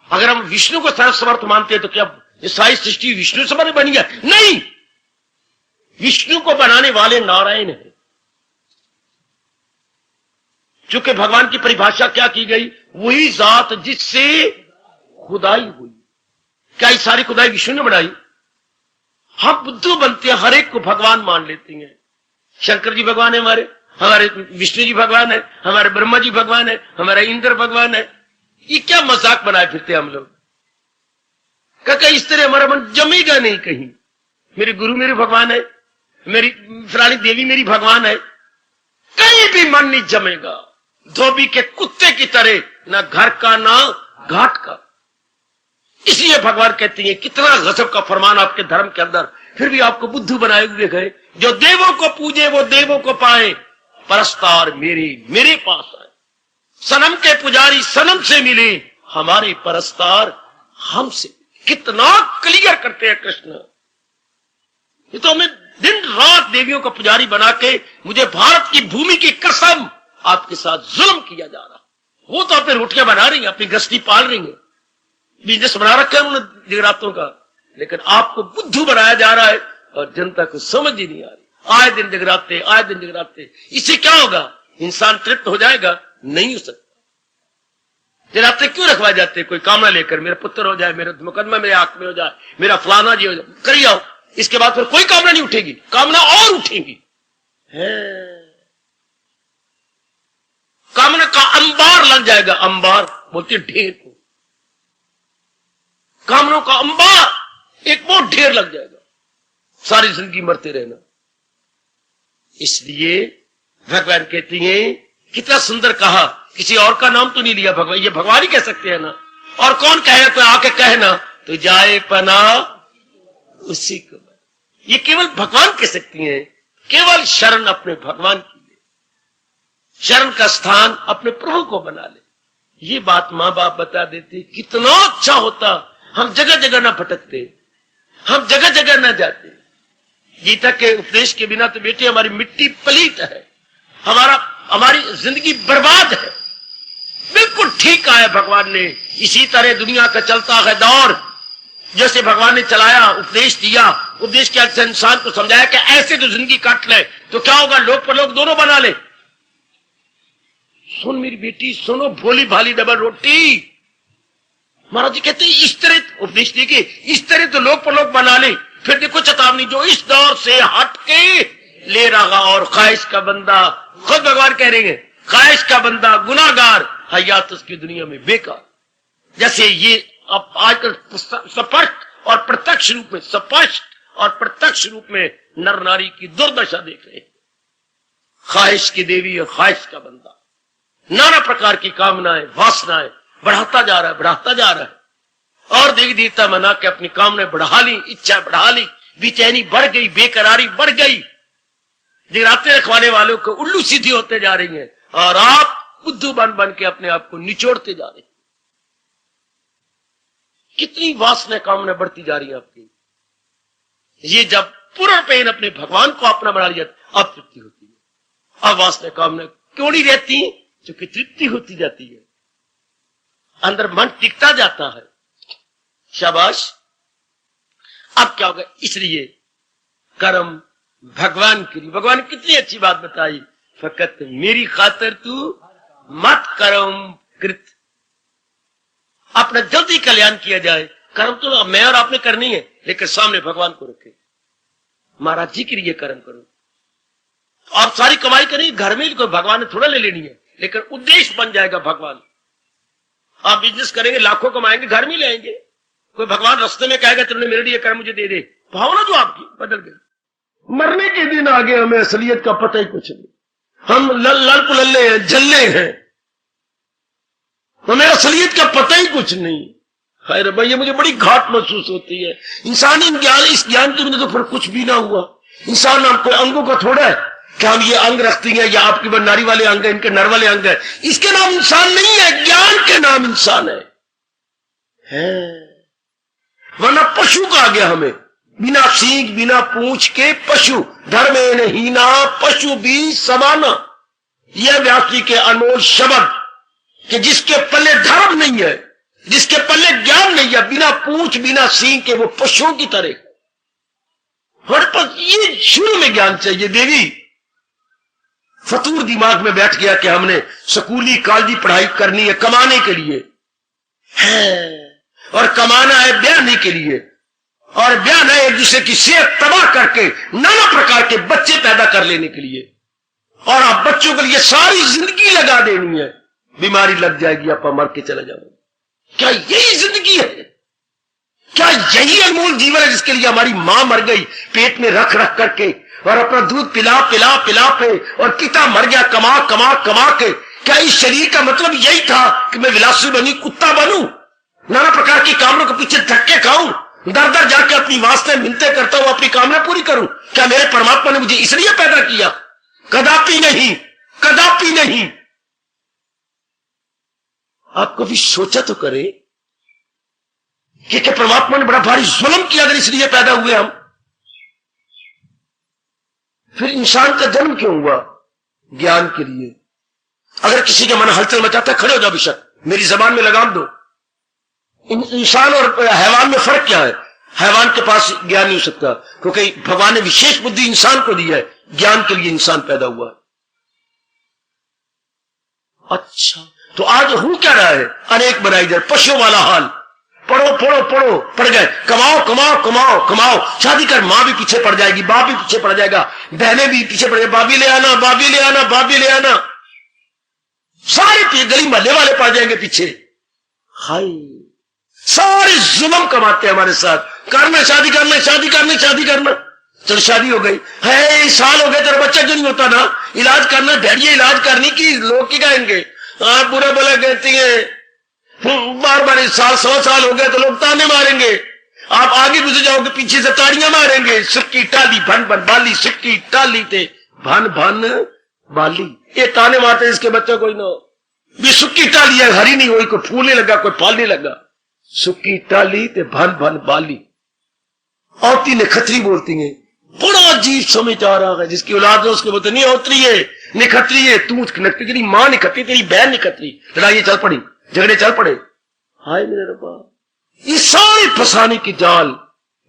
अगर हम विष्णु को सर्वसमर्थ मानते हैं तो क्या ये सारी सृष्टि विष्णु से बनी है? नहीं, विष्णु को बनाने वाले नारायण है। चूंकि भगवान की परिभाषा क्या की गई? वही जात जिससे खुदाई हुई। क्या ये सारी खुदाई विष्णु ने बनाई? हम बुद्धू बनते हैं, हर एक को भगवान मान लेते हैं। शंकर जी भगवान है हमारे, हमारे विष्णु जी भगवान है, हमारे ब्रह्मा जी भगवान है, हमारा इंद्र भगवान है। ये क्या मजाक बनाए फिरते हम लोग? क्या इस तरह हमारा मन जमेगा नहीं कहीं। मेरे गुरु मेरे भगवान है, मेरी फलानी देवी मेरी भगवान है, कहीं भी मन नहीं जमेगा। धोबी के कुत्ते की तरह, ना घर का ना घाट का। इसलिए भगवान कहती है कितना गजब का फरमान आपके धर्म के अंदर, फिर भी आपको बुद्धू बनाए हुए गए। जो देवों को पूजे वो देवों को पाए, परस्तार मेरे पास आए। सनम के पुजारी सनम से मिले, हमारे परस्तार हमसे। कितना क्लियर करते हैं कृष्ण। ये तो हमें दिन रात देवियों का पुजारी बना के, मुझे भारत की भूमि की कसम, आपके साथ जुल्म किया जा रहा। वो तो अपनी रोटियां बना रही हैं, अपनी गश्ती पाल रही हैं, बिजनेस बना रखा है उन्होंने जगरातों का, लेकिन आपको बुद्धू बनाया जा रहा है और जनता को समझ ही नहीं आ रही। आए दिन जगराते, आए दिन जगराते। इससे क्या होगा? इंसान तृप्त हो जाएगा? नहीं हो सकता। जगराते क्यों रखवाए जाते? कोई कामना लेकर, मेरा पुत्र हो जाए, मेरा मुकदमा मेरे आंख में हो जाए, मेरा फलाना जी हो जाए, करिए आओ। इसके बाद फिर कोई कामना नहीं उठेगी, कामना और उठेगी। कामना का अंबार लग जाएगा। अंबार बोलते ढेर को, कामनों का अंबार एक बहुत ढेर लग जाएगा, सारी जिंदगी मरते रहना। इसलिए भगवान कहती हैं, कितना सुंदर कहा, किसी और का नाम तो नहीं लिया भगवान, ये भगवान ही कह सकते हैं ना। और कौन कहे? तो आके कहना तो जाए पना उसी को। ये केवल भगवान कह सकती हैं। केवल शरण अपने भगवान की ले, शरण का स्थान अपने प्रभु को बना ले। ये बात मां बाप बता देते, कितना अच्छा होता। हम जगह जगह ना भटकते, हम जगह जगह ना जाते। गीता के उपदेश के बिना तो बेटे हमारी मिट्टी पलीत है, हमारी जिंदगी बर्बाद है। बिल्कुल ठीक कहा है भगवान ने। इसी तरह दुनिया का चलता है दौर, जैसे भगवान ने चलाया, उपदेश दिया, उपदेश के अर्थ इंसान को समझाया कि ऐसे तो जिंदगी काट ले तो क्या होगा, लोग पर लोग दोनों बना ले। सुन मेरी बेटी, सुनो, भोली भाली डबल रोटी। महाराज जी कहते हैं इस तरह उपदेश दिए, इस तरह तो लोग पर लोग बना ले। फिर देखो चेतावनी, जो इस दौर से हट के ले रहा और ख्वाहिश का बंदा, खुद भगवान कह रहे हैं, ख्वाहिश का बंदा गुनाहगार, हयात उसकी दुनिया में बेकार। जैसे ये अब आजकल स्पष्ट और प्रत्यक्ष रूप में, स्पष्ट और प्रत्यक्ष रूप में नर नारी की दुर्दशा देख रहे हैं। ख्वाहिश की देवी और ख्वाहिश का बंदा, नाना प्रकार की कामनाएं, वासनाएं बढ़ाता जा रहा है, बढ़ाता जा रहा है। और देवी देवता मना के अपनी कामनाएं बढ़ा ली, इच्छा बढ़ा ली, बेचैनी बढ़ गई, बेकरारी बढ़ गई। जगराते रखवाने वालों को उल्लू सीधी होते जा रही हैं और आप बुद्धू बन बन के अपने आप को निचोड़ते जा रहे हैं। कितनी वासना कामना बढ़ती जा रही है आपकी। ये जब पूर्ण पेन अपने भगवान को अपना बना लिया, अब तृप्ति होती है। अब वासना कामना क्यों नहीं रहती? क्योंकि तृप्ति होती जाती है, अंदर मन टिकता जाता है। शाबाश। अब क्या होगा? इसलिए कर्म भगवान के लिए। भगवान ने कितनी अच्छी बात बताई, फकत मेरी खातर तू मत कर्म कृत। अपना जल्दी कल्याण किया जाए। कर्म तो मैं और आपने करनी है, लेकिन सामने भगवान को रखे। महाराज जी के लिए कर्म करो। आप सारी कमाई करेंगे घर में, कोई भगवान ने थोड़ा ले लेनी है, लेकिन उद्देश्य बन जाएगा भगवान। आप बिजनेस करेंगे, लाखों कमाएंगे, घर में ले आएंगे। कोई भगवान रास्ते में कहेगा तुमने मेरे लिए कर्म मुझे दे दे, भावना जो आपकी बदल गई। मरने के दिन आगे हमें असलियत का पता ही कुछ नहीं। हम लड़पुलल्ले हैं, जल्ले हैं, हमें असलियत का पता ही कुछ नहीं। खैर भाई, ये मुझे बड़ी घाट महसूस होती है। इंसानी ज्ञान, इस ज्ञान के बिना तो फिर कुछ भी ना हुआ। इंसान आपको अंगों का थोड़ा है कि हम ये अंग रखती हैं, या आपके नारी वाले अंग है, इनके नर वाले अंग है, इसके नाम इंसान नहीं है, ज्ञान के नाम इंसान है। वरना पशु कहा गया हमें, बिना सींग बिना पूंछ के पशु, धर्मे नहीं ना पशु भी समाना। यह व्यास जी के अनमोल शब्द कि जिसके पल्ले धर्म नहीं है, जिसके पल्ले ज्ञान नहीं है, बिना पूंछ बिना सींग के वो पशुओं की तरह। हमारे पास ये शुरू में ज्ञान चाहिए। देवी फतूर दिमाग में बैठ गया कि हमने स्कूली कॉलेजी पढ़ाई करनी है कमाने के लिए है, और कमाना है ब्याहने के लिए, और ब्याहना है एक दूसरे की सेहत तबाह करके नाना प्रकार के बच्चे पैदा कर लेने के लिए, और आप बच्चों के लिए सारी जिंदगी लगा देनी है। बीमारी लग जाएगी, आप मर के चले जाओगे। क्या यही जिंदगी है? क्या यही अनमोल जीवन है जिसके लिए हमारी मां मर गई पेट में रख रख करके, और अपना दूध पिला पिला पिला पे, और पिता मर गया कमा कमा कमा के? क्या इस शरीर का मतलब यही था कि मैं विलासी बनी, कुत्ता बनूं, नाना प्रकार की कामनों के पीछे धक्के खाऊं, दर दर जाके अपनी वास्ते मिलते करता हूं, अपनी कामना पूरी करूं? क्या मेरे परमात्मा ने मुझे इसलिए पैदा किया? कदापि नहीं, कदापि नहीं। आप कभी सोचा तो करें कि परमात्मा ने बड़ा भारी जुल्म किया अगर इसलिए पैदा हुए हम? फिर इंसान का जन्म क्यों हुआ? ज्ञान के लिए। अगर किसी के मन हलचल मचाता है, खड़े हो जाओ बेशक, मेरी जबान में लगाम दो। इंसान और हैवान में फर्क क्या है? हैवान के पास ज्ञान नहीं हो सकता, क्योंकि भगवान ने विशेष बुद्धि इंसान को दी है, ज्ञान के लिए इंसान पैदा हुआ है। अच्छा, तो आज हो क्या रहा है? अनेक बनाई जाए पशुओं वाला हाल, पढ़ो पढ़ो पढ़ो, पढ़ गए, कमाओ कमाओ कमाओ कमाओ, शादी कर, मां भी पीछे पड़ जाएगी, बाप भी पीछे पड़ जाएगा, बहनें भी पीछे पड़ जाएगी, बाबी ले आना, बाबी ले आना, बाबी ले आना, सारे गली मोहल्ले वाले पड़ जाएंगे पीछे। हाय, सारे जुल्म कमाते हैं हमारे साथ। करना शादी करना, शादी करना, शादी करना, चलो शादी हो गई है, साल हो गए, तेरा बच्चा क्यों नहीं होता ना? इलाज करना, भेड़िए इलाज करनी की लोग की कहेंगे, आप बुरा भला कहती है, बार बार साल 100 साल हो गए तो लोग ताने मारेंगे, आप आगे गुजर जाओगे पीछे से ताड़ियां मारेंगे। सुक्की टाली भन भन बाली, सुक्की टाली थे भन भन बाली, ये ताने मारते इसके बच्चा कोई ना हो। भी सुक्की टाली है, हरी नहीं हुई, कोई फूलने लगा, कोई फलने लगा, सुक्की टाली थे भन भन बाली। औरती ने खतरी बोलती है, बड़ा अजीब समझ आ रहा है, जिसकी औलाद है उसके बोलते नहीं औतरी है, निखतरी है, तू निखतरी, तेरी मां निखतरी, तेरी बहन निखतरी, लड़ाई चल पड़ी, झगड़े चल पड़े। हाय मेरे रब्बा, ये सारे फसाने की जाल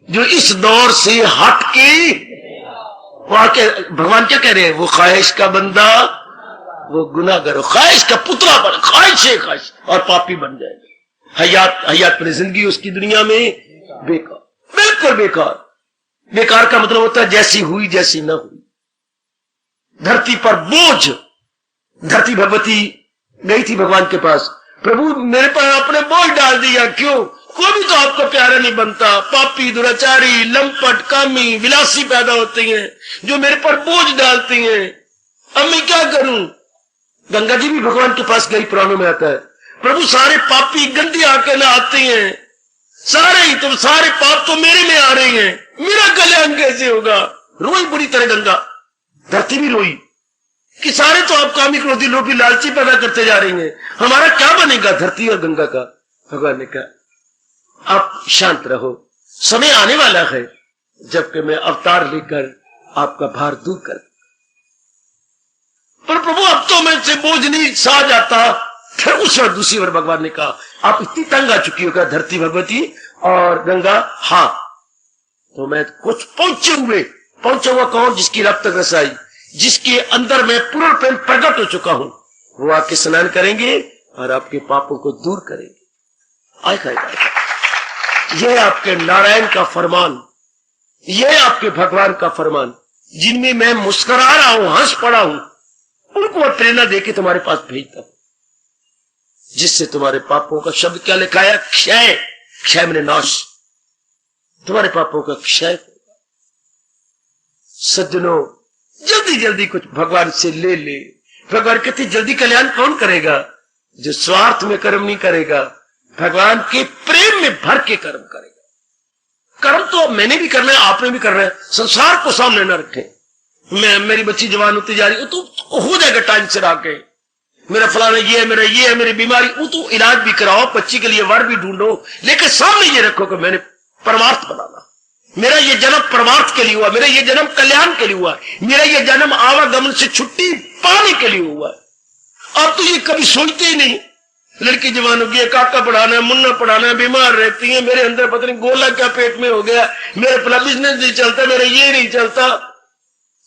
जो इस दौर से हट के, भगवान क्या कह रहे हैं? वो ख्वाहिश का बंदा, वो गुनाहगार, ख्वाहिश का पुतला बन, ख्वाहिश और पापी बन जाएगा। हयात पर जिंदगी उसकी दुनिया में बेकार, बिल्कुल बेकार। बेकार का मतलब होता है जैसी हुई जैसी ना हुई। धरती पर बोझ, धरती भगवती गई थी भगवान के पास, प्रभु मेरे पर आपने बोझ डाल दिया, क्यों? कोई भी तो आपको प्यारा नहीं बनता, पापी, दुराचारी, लंपट, कामी, विलासी पैदा होते हैं जो मेरे पर बोझ डालती हैं, अब मैं क्या करूं? गंगा जी भी भगवान के पास गई, पुराणों में आता है, प्रभु सारे पापी गंदी आके नहाते हैं, सारे ही तो सारे पाप तो मेरे में आ रहे हैं, मेरा कल्याण कैसे होगा? रोई बुरी तरह गंगा, धरती भी रोई कि सारे तो आप कामी, क्रोधी, लोभी, लालची पैदा करते जा रही हैं, हमारा क्या बनेगा धरती और गंगा का? भगवान ने कहा आप शांत रहो, समय आने वाला है जबकि मैं अवतार लेकर आपका भार दूर कर। पर प्रभु अब तो मैं से बोझ नहीं सहा जाता। फिर उस और दूसरी बार भगवान ने कहा आप इतनी तंग आ चुकी हो क्या धरती भगवती और गंगा? हाँ, तो मैं कुछ पहुंचे हुआ कौन? जिसकी रब तक रसाई, जिसके अंदर में पूर्ण प्रेम प्रकट हो चुका हूं, वो आके स्नान करेंगे और आपके पापों को दूर करेंगे। आए ये आपके नारायण का फरमान, ये आपके भगवान का फरमान, जिनमें मैं मुस्कुरा रहा हूं, हंस पड़ा हूं, उनको मैं प्रेरणा देके तुम्हारे पास भेजता हूं, जिससे तुम्हारे पापों का शब्द क्या लिखा है? क्षय। क्षय मैंने नाश, तुम्हारे पापों का क्षय। सज्जनों, जल्दी जल्दी कुछ भगवान से ले ले। भगवान कहते जल्दी कल्याण कौन करेगा? जो स्वार्थ में कर्म नहीं करेगा, भगवान के प्रेम में भर के कर्म करेगा। कर्म तो मैंने भी करना है, आपने भी करना है। संसार को सामने न रखें। मेरी बच्ची जवान होती जा रही, वो तो हो जाएगा टाइम से आके। मेरा फलाना ये है, मेरा ये है, मेरी बीमारी, वो तो इलाज भी कराओ, बच्ची के लिए वर भी ढूंढो, लेकिन सामने ये रखो कि मैंने परमार्थ बनाना। मेरा ये जन्म परमार्थ के लिए हुआ, मेरा ये जन्म कल्याण के लिए हुआ, मेरा ये जन्म आवागमन से छुट्टी पाने के लिए हुआ। अब तो ये कभी सोचते ही नहीं। लड़की जवान होगी, काका पढ़ाना है, मुन्ना पढ़ाना है, बीमार रहती है, मेरे अंदर पता नहीं गोला क्या पेट में हो गया, मेरा अपना बिजनेस नहीं चलता, मेरा ये नहीं चलता।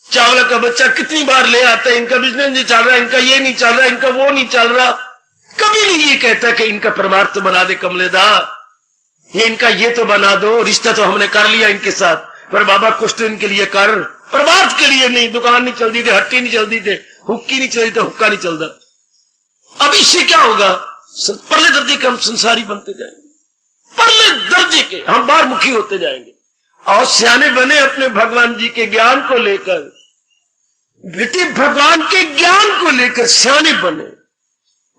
चावला का बच्चा कितनी बार ले आता है, इनका बिजनेस नहीं चल रहा, इनका ये नहीं चल रहा, इनका वो नहीं चल रहा। कभी नहीं ये कहता कि इनका परमार्थ तो बना दे कमलेदार, ये इनका ये तो बना दो, रिश्ता तो हमने कर लिया इनके साथ, पर बाबा कुछ तो इनके लिए कर, परमार्थ के लिए नहीं। दुकान नहीं चलती थी, हट्टी नहीं चलती थे, हुक्की नहीं चलती थी, हुक्का नहीं चलता। अब इससे क्या होगा? परले दर्जे के हम संसारी बनते जाएंगे, परले दर्जे के हम बाहर मुखी होते जाएंगे। और सियाने बने अपने भगवान जी के ज्ञान को लेकर, बेटे भगवान के ज्ञान को लेकर सियाने बने।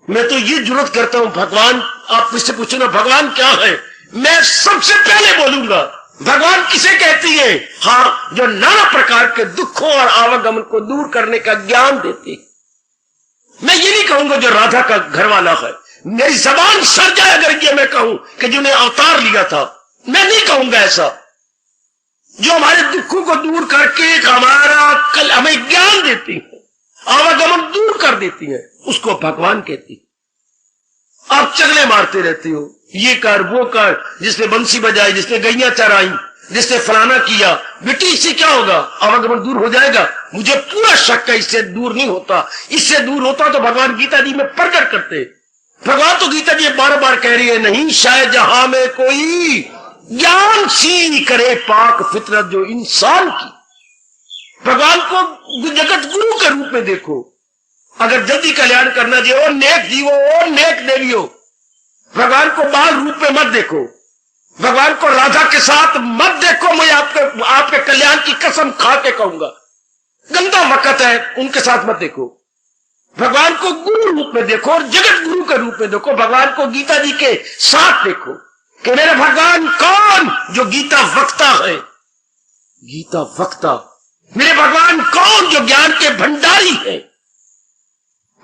मैं तो ये जरूरत करता हूं, भगवान, आप मुझसे पूछो ना भगवान क्या है, मैं सबसे पहले बोलूंगा भगवान किसे कहती है? हाँ, जो नाना प्रकार के दुखों और आवागमन को दूर करने का ज्ञान देती। मैं ये नहीं कहूंगा जो राधा का घर वाला है, मेरी जबान सर जाए अगर ये मैं कहूं कि जिन्हें अवतार लिया था, मैं नहीं कहूंगा ऐसा। जो हमारे दुखों को दूर करके हमें ज्ञान देती है, आवागमन दूर कर देती है, उसको भगवान कहती। आप चगले मारते रहते हो, ये कर वो कर, जिसने बंसी बजाई, जिसने गैया चराई, जिसने फलाना किया, बेटी इससे क्या होगा? आवागमन दूर हो जाएगा? मुझे पूरा शक है इससे दूर नहीं होता। इससे दूर होता तो भगवान गीता जी में प्रकट करते। भगवान तो गीता जी बार बार कह रही है, नहीं शायद जहां में कोई ज्ञान सी करे पाक फितरत जो इंसान की। भगवान को जगत गुरु के रूप में देखो। अगर जल्दी कल्याण करना चाहिए, नेक जीवो और नेक देवियो, भगवान को बाल रूप में मत देखो, भगवान को राधा के साथ मत देखो। मैं आपके कल्याण की कसम खा के कहूंगा, गंदा वक्त है, उनके साथ मत देखो। भगवान को गुरु रूप में देखो और जगत गुरु के रूप में देखो। भगवान को गीता जी के साथ देखो कि मेरे भगवान कौन? जो गीता वक्ता है, गीता वक्ता। मेरे भगवान कौन? जो ज्ञान के भंडारी है।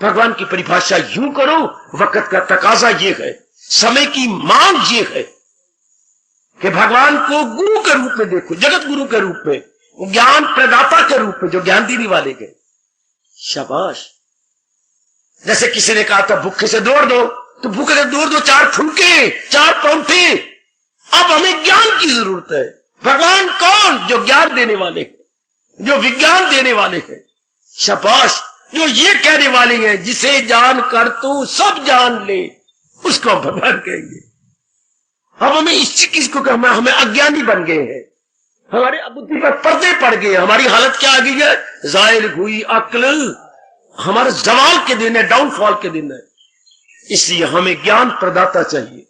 भगवान की परिभाषा यूं करो, वक्त का तकाजा ये है, समय की मांग ये है कि भगवान को गुरु के रूप में देखो, जगत गुरु के रूप में, ज्ञान प्रदाता के रूप में, जो ज्ञान देने वाले के। शाबाश। जैसे किसी ने कहा था भूखे से दौड़ दो, तो भूखे से दौड़ दो, 4 फुलके 4 पौंठे। अब हमें ज्ञान की जरूरत है। भगवान कौन? जो ज्ञान देने वाले हैं, जो विज्ञान देने वाले हैं। शाबाश। जो ये कहने वाले हैं, जिसे जान कर तू सब जान ले, उसको हम भगवान कहेंगे। अब हमें इस चीज को हमें अज्ञानी बन गए हैं, हमारे बुद्धि पर पर्दे पड़ गए। हमारी हालत क्या आ गई है? जाहिल हुई अक्ल। हमारे जवाल के दिन है, डाउनफॉल के दिन है। इसलिए हमें ज्ञान प्रदाता चाहिए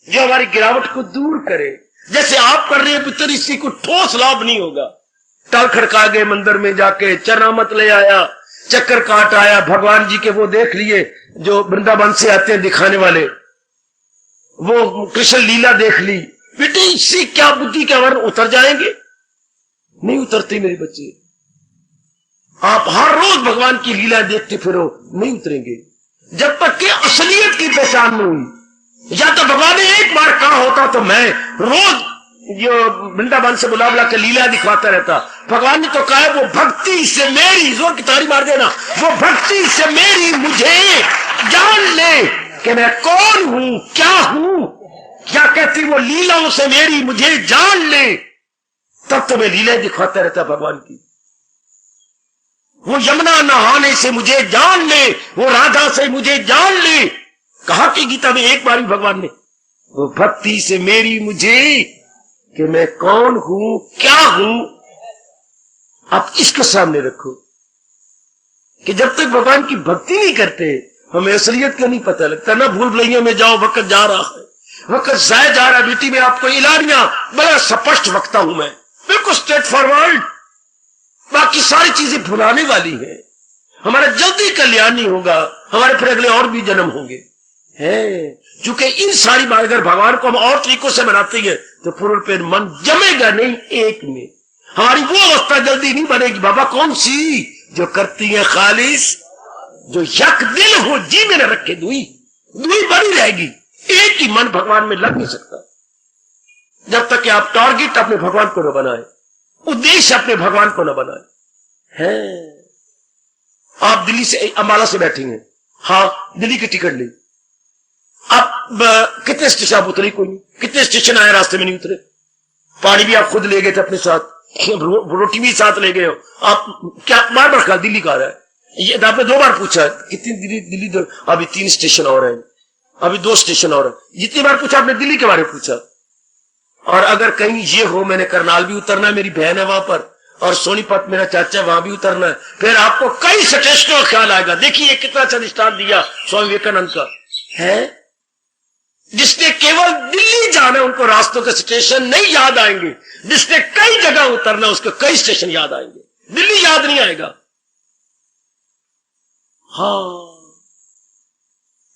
जो हमारी गिरावट को दूर करे। जैसे आप कर रहे हैं पुत्र, इससे कोई ठोस लाभ नहीं होगा। टल खड़का गए मंदिर में जाके, चरनामत ले आया, चक्कर काट आया, भगवान जी के वो देख लिए जो वृंदावन से आते हैं दिखाने वाले, वो कृष्ण लीला देख ली। बेटे इससे क्या बुद्धि के वर्ण उतर जाएंगे? नहीं उतरते मेरे बच्चे। आप हर रोज भगवान की लीला देखते फिरो, नहीं उतरेंगे जब तक कि असलियत की पहचान नहीं हुई। या तो भगवान ने एक बार कहा होता तो मैं रोज जो वृंदावन से बुला बुला के लीला दिखवाता रहता। भगवान ने तो कहा वो भक्ति से मेरी, जोर की ताली मार देना, वो भक्ति से मेरी मुझे जान ले कि मैं कौन हूं, क्या हूं। क्या कहती? वो लीलाओं से मेरी मुझे जान ले, तब तो मैं लीला दिखवाता रहता भगवान की। वो यमुना नहाने से मुझे जान ले, वो राधा से मुझे जान ले। कहा कि गीता में एक बार भी भगवान ने, वो भक्ति से मेरी मुझे कि मैं कौन हूं, क्या हूं। आप इसको सामने रखो कि जब तक भगवान की भक्ति नहीं करते हमें असलियत का नहीं पता लगता। ना भूल भुलैया में जाओ, वक्त जा रहा है, वक्त जाया जा रहा है। बेटी में आपको इलानिया बड़ा स्पष्ट वक्ता हूं मैं, बिल्कुल स्ट्रेट फॉरवर्ड। बाकी सारी चीजें भुलाने वाली है। हमारा जल्दी कल्याण नहीं होगा, हमारे फिर अगले और भी जन्म होंगे है। क्योंकि इन सारी बात अगर भगवान को हम और तरीकों से बनाते हैं तो पूर्ण पे मन जमेगा नहीं एक में। हमारी वो अवस्था जल्दी नहीं बनेगी बाबा। कौन सी? जो करती है खालिस, जो यक दिल हो जी में न रखे दुई दुई बनी रहेगी। एक ही मन भगवान में लग नहीं सकता जब तक कि आप टारगेट अपने भगवान को न बनाए, उद्देश्य अपने भगवान को न बनाए हैं। आप दिल्ली से अंबाला से बैठेंगे, हाँ दिल्ली की टिकट ली, आप कितने स्टेशन आप उतरे? कोई नहीं। कितने स्टेशन आए रास्ते में नहीं उतरे? पानी भी आप खुद ले गए थे अपने साथ, रोटी भी साथ ले गए हो आप। क्या बार बार कहा दिल्ली का आ रहा है? ये आपने 2 बार पूछा कितनी दिल्ली अभी 3 स्टेशन और है, अभी 2 स्टेशन और है। जितनी बार पूछा आपने दिल्ली के बारे में पूछा। और अगर कहीं ये हो मैंने करनाल भी उतरना है, मेरी बहन है वहां पर, और सोनीपत मेरा चाचा वहां भी उतरना है, फिर आपको कई स्टेशनों का ख्याल आएगा। देखिए कितना अच्छा दृष्टांत दिया स्वामी विवेकानंद का है। जिसने केवल दिल्ली जाना उनको रास्तों के स्टेशन नहीं याद आएंगे, जिसने कई जगह उतरना उसको कई स्टेशन याद आएंगे, दिल्ली याद नहीं आएगा। हाँ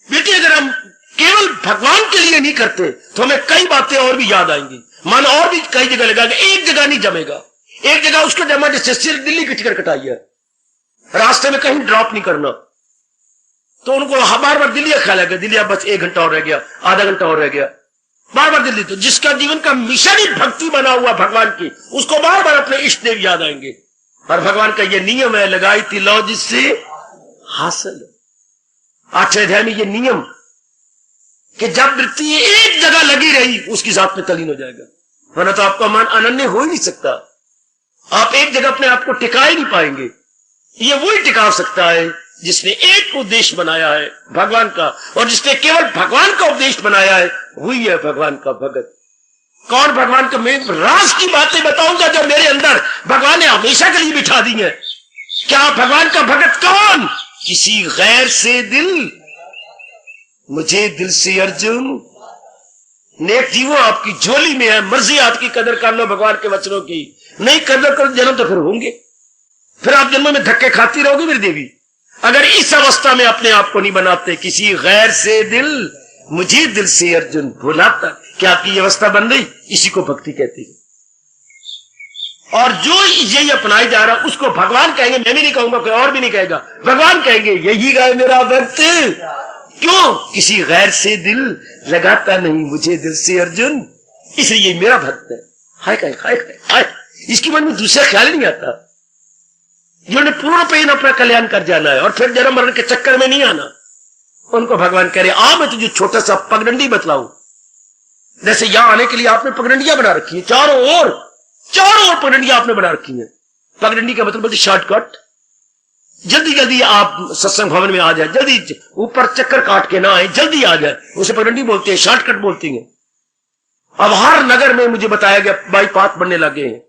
बेटी, अगर हम केवल भगवान के लिए नहीं करते तो हमें कई बातें और भी याद आएंगी, मन और भी कई जगह लगाएगा, एक जगह नहीं जमेगा। एक जगह उसको जमा जैसे सिर्फ दिल्ली की टिकट कटाई है, रास्ते में कहीं ड्रॉप नहीं करना, तो उनको बार बार दिल्ली का ख्याल आएगा। दिल्ली अब बस 1 घंटा और रह गया, आधा घंटा और रह गया, बार बार दिल्ली। तो जिसका जीवन का मिशन ही भक्ति बना हुआ भगवान की, उसको बार बार अपने इष्ट देव याद आएंगे। और भगवान का ये नियम है, लगाई थी लौ जिससे हासिल। 8वें अध्याय में ये नियम कि जब वृत्ति एक जगह लगी रही उसकी जात में तलीन हो जाएगा, वरना तो आपका मन अनन्य हो ही नहीं सकता। आप एक जगह अपने आप को टिका ही नहीं पाएंगे। ये वही टिका सकता है जिसने एक उद्देश्य बनाया है भगवान का, और जिसने केवल भगवान का उद्देश्य बनाया है वही है भगवान का भगत। कौन भगवान का? मैं राज की बातें बताऊंगा जो मेरे अंदर भगवान ने हमेशा के लिए बिठा दी है। क्या भगवान का भगत कौन? किसी गैर से दिल, मुझे दिल से अर्जुन। नेक जीवो आपकी झोली में है, मर्जी आपकी, कदर कर लो भगवान के वचनों की। नहीं कदर कर जन्म तो फिर होंगे, फिर आप जन्म में धक्के खाती रहोगी मेरी देवी। अगर इस अवस्था में अपने आप को नहीं बनाते, किसी गैर से दिल, मुझे दिल से अर्जुन भुलाता। क्या आपकी अवस्था बन गई? इसी को भक्ति कहती है। और जो यही अपनाई जा रहा उसको भगवान कहेंगे। मैं भी नहीं कहूंगा, कोई और भी नहीं कहेगा, भगवान कहेंगे यही गाय मेरा भक्त। क्यों? किसी गैर से दिल लगाता नहीं, मुझे दिल से अर्जुन, इसलिए मेरा भक्त है। हाय हाय हाय हाय, इसकी मन में दूसरा ख्याल ही नहीं आता। जिन्होंने पूर्ण पे अपना कल्याण कर जाना है और फिर जन्म मरण के चक्कर में नहीं आना, उनको भगवान कह रहे आ मैं तुझे छोटा सा पगडंडी बतलाऊं। जैसे यहां आने के लिए आपने पगडंडियां बना रखी है, चारों ओर पगडंडियां आपने बना रखी है। पगडंडी का मतलब बोलते शॉर्टकट, जल्दी जल्दी आप सत्संग भवन में आ जाए, जल्दी ऊपर चक्कर काट के ना आए, जल्दी आ जाए, उसे पगडंडी बोलते हैं, शॉर्टकट बोलते हैं। अब हर नगर में मुझे बताया गया बाईपाथ बनने लगे हैं।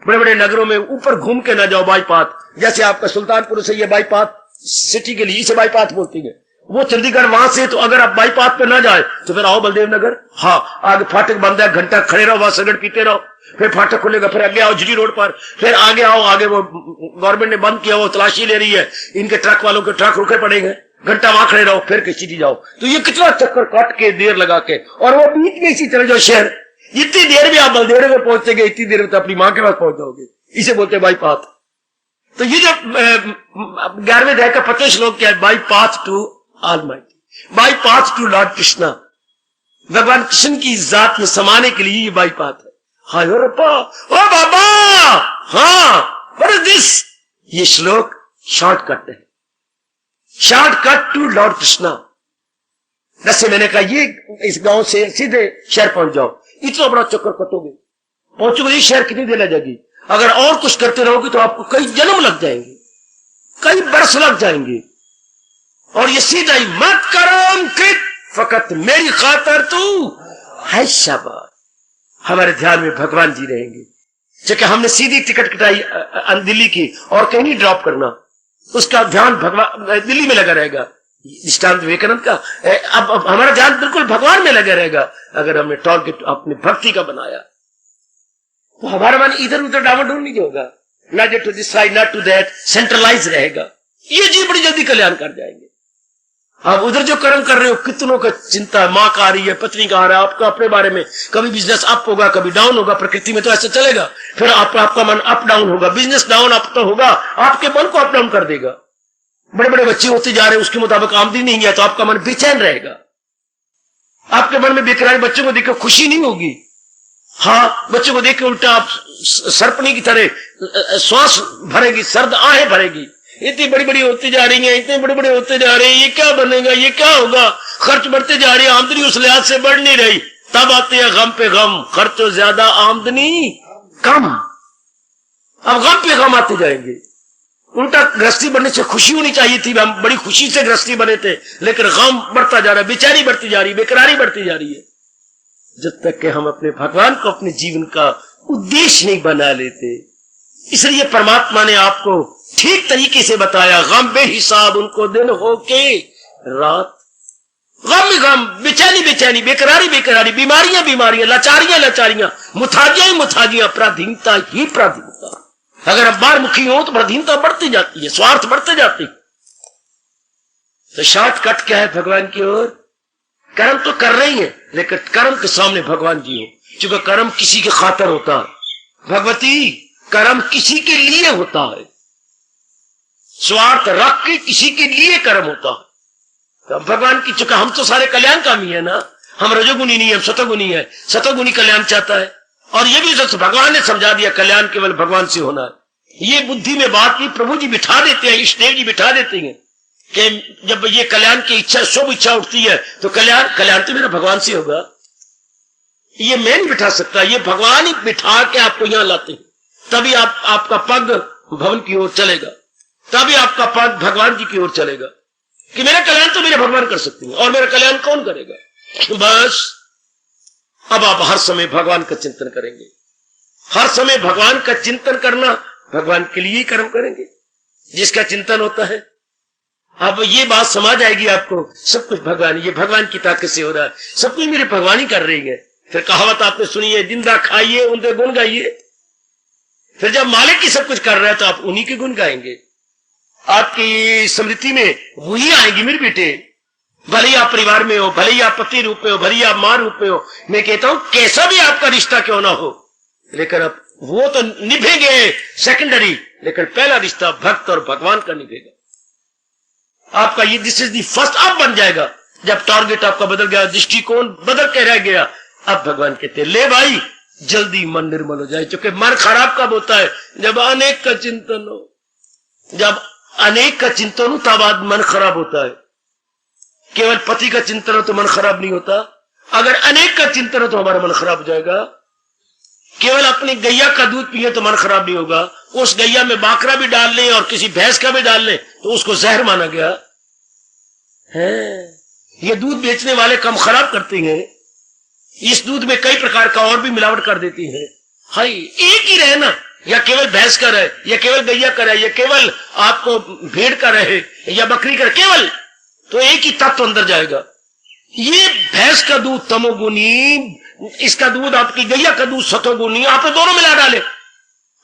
बड़े बड़े नगरों में ऊपर घूम के ना जाओ बाईपाथ। जैसे आपका सुल्तानपुर से ये बाईपाथ सिटी के लिए इसे बाईपाथ बोलती है, वो चंडीगढ़ वहां से। तो अगर आप बाईपाथ पे ना जाए तो फिर आओ बलदेव नगर, हाँ आगे फाटक बंद है, घंटा खड़े रहो वहां, सिगरेट पीते रहो, फिर फाटक खुलेगा, फिर आगे आओ जीडी रोड पर, फिर आगे आओ, आगे वो गवर्नमेंट ने बंद किया, वो तलाशी ले रही है, इनके ट्रक वालों के ट्रक रुके पड़ेंगे, घंटा वहां खड़े रहो, फिर सीधी जाओ। तो ये कितना चक्कर काट के देर लगा के, और वो बीच में इसी तरह जो शहर, इतनी देर में आप बलदेव में पहुंचेंगे, इतनी देर में तो अपनी मां के पास पहुंच जाओगे। इसे बोलते बाईपाथ। तो ये जो 11वें अध्याय का 25 श्लोक क्या है? Bypath to almighty, bypath to lord Krishna. भगवान कृष्ण की जात में समाने के लिए ये बाईपाथ है। हाय ओ रब्बा, ओ बाबा, हाँ व्हाट इज दिस? ये श्लोक शॉर्टकट है, शॉर्टकट टू लॉर्ड कृष्णा। जैसे मैंने कहा ये इस गांव से सीधे शहर पहुंच जाओ, इतना बड़ा चक्कर कटोगे, पहुंचोगे, ये शहर कितनी देर लगेगी? अगर और कुछ करते रहोगे तो आपको कई जन्म लग जाएंगे, कई बरस लग जाएंगे। और ये सीधा ही मत करम कृत फकत मेरी खातर तू है। शाबाश, हमारे ध्यान में भगवान जी रहेंगे। क्योंकि हमने सीधी टिकट कटाई दिल्ली की और कहीं नहीं ड्रॉप करना, उसका ध्यान भगवान दिल्ली में लगा रहेगा। दृष्टांत विवेकानंद का। अब हमारा ध्यान बिल्कुल भगवान में लगा रहेगा अगर हमने टारगेट अपनी भक्ति का बनाया, तो हमारा मन इधर उधर डावाडोल नहीं होगा। Not to this side not to that, centralise रहेगा, ये जीव बड़ी जल्दी कल्याण कर जाएंगे। आप उधर जो कर्म कर रहे हो, कितनों का चिंता है, माँ का आ रही है, पत्नी का आ रहा है, आपका अपने बारे में, कभी बिजनेस अप होगा कभी डाउन होगा, प्रकृति में तो ऐसा चलेगा। फिर आपका मन अप डाउन होगा, बिजनेस डाउन अप तो होगा, आपके मन को अप डाउन कर देगा। बड़े बड़े बच्चे होते जा रहे हैं, उसके मुताबिक आमदनी नहीं है तो आपका मन बेचैन रहेगा। आपके मन में बेकरार, बच्चों को देखकर खुशी नहीं होगी। हाँ, बच्चों को देख के उल्टा आप सर्पणी की तरह श्वास भरेगी, सर्द आहें भरेगी। इतनी बड़ी बड़ी होती जा रही है, इतने बड़े बड़े होते जा रहे हैं, ये क्या बनेगा, ये क्या होगा, खर्च बढ़ते जा रही है, आमदनी उस लिहाज से बढ़ नहीं रही। तब आते हैं गम पे गम, खर्चो ज्यादा आमदनी कम। अब गम पे गम आते जाएंगे। उल्टा गृहस्थी बनने से खुशी होनी चाहिए थी, हम बड़ी खुशी से गृहस्थी बने थे, लेकिन गम बढ़ता जा रहा है, बेचैनी बढ़ती जा रही है, बेकरारी बढ़ती जा रही है। जब तक कि हम अपने भगवान को अपने जीवन का उद्देश्य नहीं बना लेते। इसलिए परमात्मा ने आपको ठीक तरीके से बताया, गम बेहिसाब उनको दिन हो के रात, गम ही गम, बेचैनी बेचैनी, बेकरारी बेकरारी, बीमारियां बीमारियां, लाचारियां लाचारियां, मुथाजियां ही मुथाजियां, पराधीनता ही पराधीनता। अगर आप बाहरमुखी हो तो पराधीनता बढ़ती जाती है, स्वार्थ बढ़ते जाते हैं। तो शॉर्टकट क्या है भगवान की ओर? कर्म तो कर रही है, लेकिन कर्म के सामने भगवान जी हो, क्योंकि कर्म किसी के खातर होता है। भगवती, कर्म किसी के लिए होता है, स्वार्थ रख के किसी के लिए कर्म होता है। तो भगवान की, चूंकि हम तो सारे कल्याणकामी है ना, हम रजोगुनी नहीं है, हम सतोगुनी है, सतोगुनी कल्याण चाहता है। और ये भी भगवान ने समझा दिया, कल्याण केवल भगवान से होना है। ये बुद्धि में बात की प्रभु जी बिठा देते हैं, इष्टदेव जी बिठा देते हैं कि जब ये कल्याण की इच्छा, शुभ इच्छा उठती है तो कल्याण तो मेरा भगवान से होगा। ये मैं नहीं बिठा सकता, ये भगवान ही बिठा के आपको यहां लाते हैं। तभी आपका पग भवन की ओर चलेगा, तभी आपका पग भगवान जी की ओर चलेगा कि मेरा कल्याण तो मेरे भगवान कर सकते हैं, और मेरा कल्याण कौन करेगा? बस अब आप हर समय भगवान का चिंतन करेंगे, हर समय भगवान का चिंतन करना, भगवान के लिए ही कर्म करेंगे जिसका चिंतन होता है। अब ये बात समझ आएगी आपको, सब कुछ भगवान, ये भगवान की ताकत से हो रहा है, सब कुछ मेरे भगवान ही कर रही है। फिर कहावत आपने सुनी है, जिंदा खाइए उनके गुण गाइए। फिर जब मालिक की सब कुछ कर रहा है तो आप उन्हीं के गुण गाएंगे। आपकी स्मृति में वही आएगी, मेरे बेटे, भले ही आप परिवार में हो, भले ही आप पति रूप में हो, भले ही आप मां रूप में हो, मैं कहता हूं कैसा भी आपका रिश्ता क्यों ना हो, लेकिन अब वो तो निभेंगे सेकेंडरी, लेकिन पहला रिश्ता भक्त और भगवान का निभेगा। आपका ये दिस इज दी फर्स्ट अब बन जाएगा। जब टारगेट आपका बदल गया, दृष्टिकोण बदल के रह गया, अब भगवान कहते ले भाई जल्दी मन निर्मल हो जाए। क्योंकि मन खराब कब होता है? जब अनेक का चिंतन हो, जब अनेक का चिंतन हो तब बाद मन खराब होता है। केवल पति का चिंतन हो तो मन खराब नहीं होता, अगर अनेक का चिंतन हो तो हमारा मन खराब हो जाएगा। केवल अपनी गैया का दूध पिए तो मन खराब नहीं होगा, उस गैया में बाकरा भी डाल लें और किसी भैंस का भी डाल लें तो उसको जहर माना गया है। ये दूध बेचने वाले कम खराब करते हैं, इस दूध में कई प्रकार का और भी मिलावट कर देती है। हाय, एक ही रहे ना, या केवल भैंस का रहे, या केवल गैया का रहे, या केवल आपको भेड़ का रहे, या बकरी का, केवल तो एक ही तत्व अंदर जाएगा। ये भैंस का दूध तमोगुनी, इसका दूध आपकी गैया का दूध सतोगुनी, आपने दोनों मिला डाले।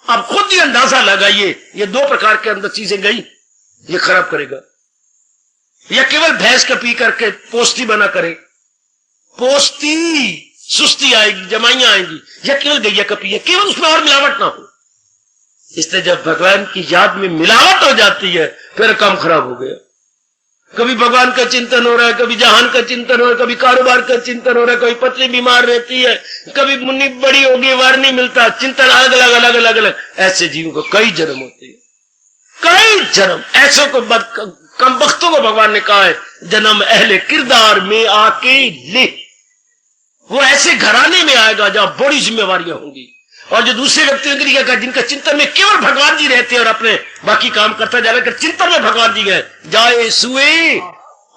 आप खुद ही अंदाजा लगाइए, ये दो प्रकार के अंदर चीजें गई, ये खराब करेगा। या केवल भैंस का पी करके पोस्ती बना करे, पोस्ती सुस्ती आएगी, जमाइयां आएंगी। या केवल गैया का पिए, केवल उसमें और मिलावट ना हो। इसलिए जब भगवान की याद में मिलावट हो जाती है फिर काम खराब हो गया। कभी भगवान का चिंतन हो रहा है, कभी जहान का चिंतन हो रहा है, कभी कारोबार का चिंतन हो रहा है, कभी पत्नी बीमार रहती है, कभी मुन्नी बड़ी होगी, वार नहीं मिलता, चिंतन अलग अलग अलग अलग अलग। ऐसे जीवों को कई जन्म होते हैं, कई जन्म। ऐसे को कम वक्तों को भगवान ने कहा है, जन्म अहले किरदार में आके ले। वो ऐसे घराने में आएगा जहां बड़ी जिम्मेवारियां होंगी, और जो दूसरे व्यक्तियों के लिए जिनका चिंतन में केवल भगवान जी रहते हैं और अपने बाकी काम करता जा रहा है, चिंतन में भगवान जी है, जाए सुए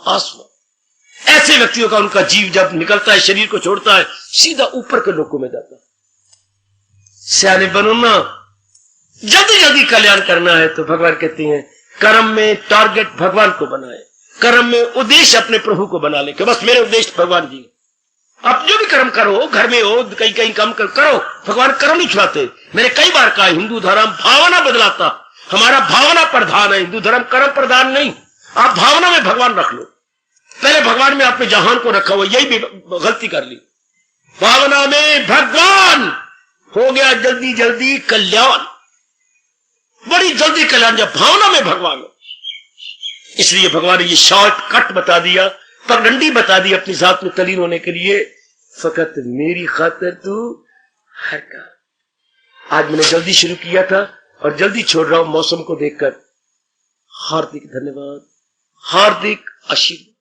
आसमान। ऐसे व्यक्तियों का उनका जीव जब निकलता है, शरीर को छोड़ता है, सीधा ऊपर के लोकों में जाता है। सियाने बनो ना, जल्दी जल्दी कल्याण करना है तो भगवान कहते हैं कर्म में टारगेट भगवान को बनाए, कर्म में उद्देश्य अपने प्रभु को बना ले कि बस मेरे उद्देश्य भगवान जी। आप जो भी कर्म करो, घर में हो, कहीं कहीं काम करो, भगवान कर्म नहीं छुड़ाते। मैंने कई बार कहा हिंदू धर्म भावना बदलाता, हमारा भावना प्रधान है, हिंदू धर्म कर्म प्रधान नहीं। आप भावना में भगवान रख लो, पहले भगवान में आपने जहान को रखा हुआ, यही भी गलती कर ली। भावना में भगवान हो गया जल्दी जल्दी कल्याण, बड़ी जल्दी कल्याण जब भावना में भगवान हो। इसलिए भगवान ने ये शॉर्टकट बता दिया, पगडंडी बता दी अपनी जात में तलीन होने के लिए। फकत मेरी खातिर तू हर का। आज मैंने जल्दी शुरू किया था और जल्दी छोड़ रहा हूं मौसम को देखकर। हार्दिक धन्यवाद, हार्दिक आशीर्वाद।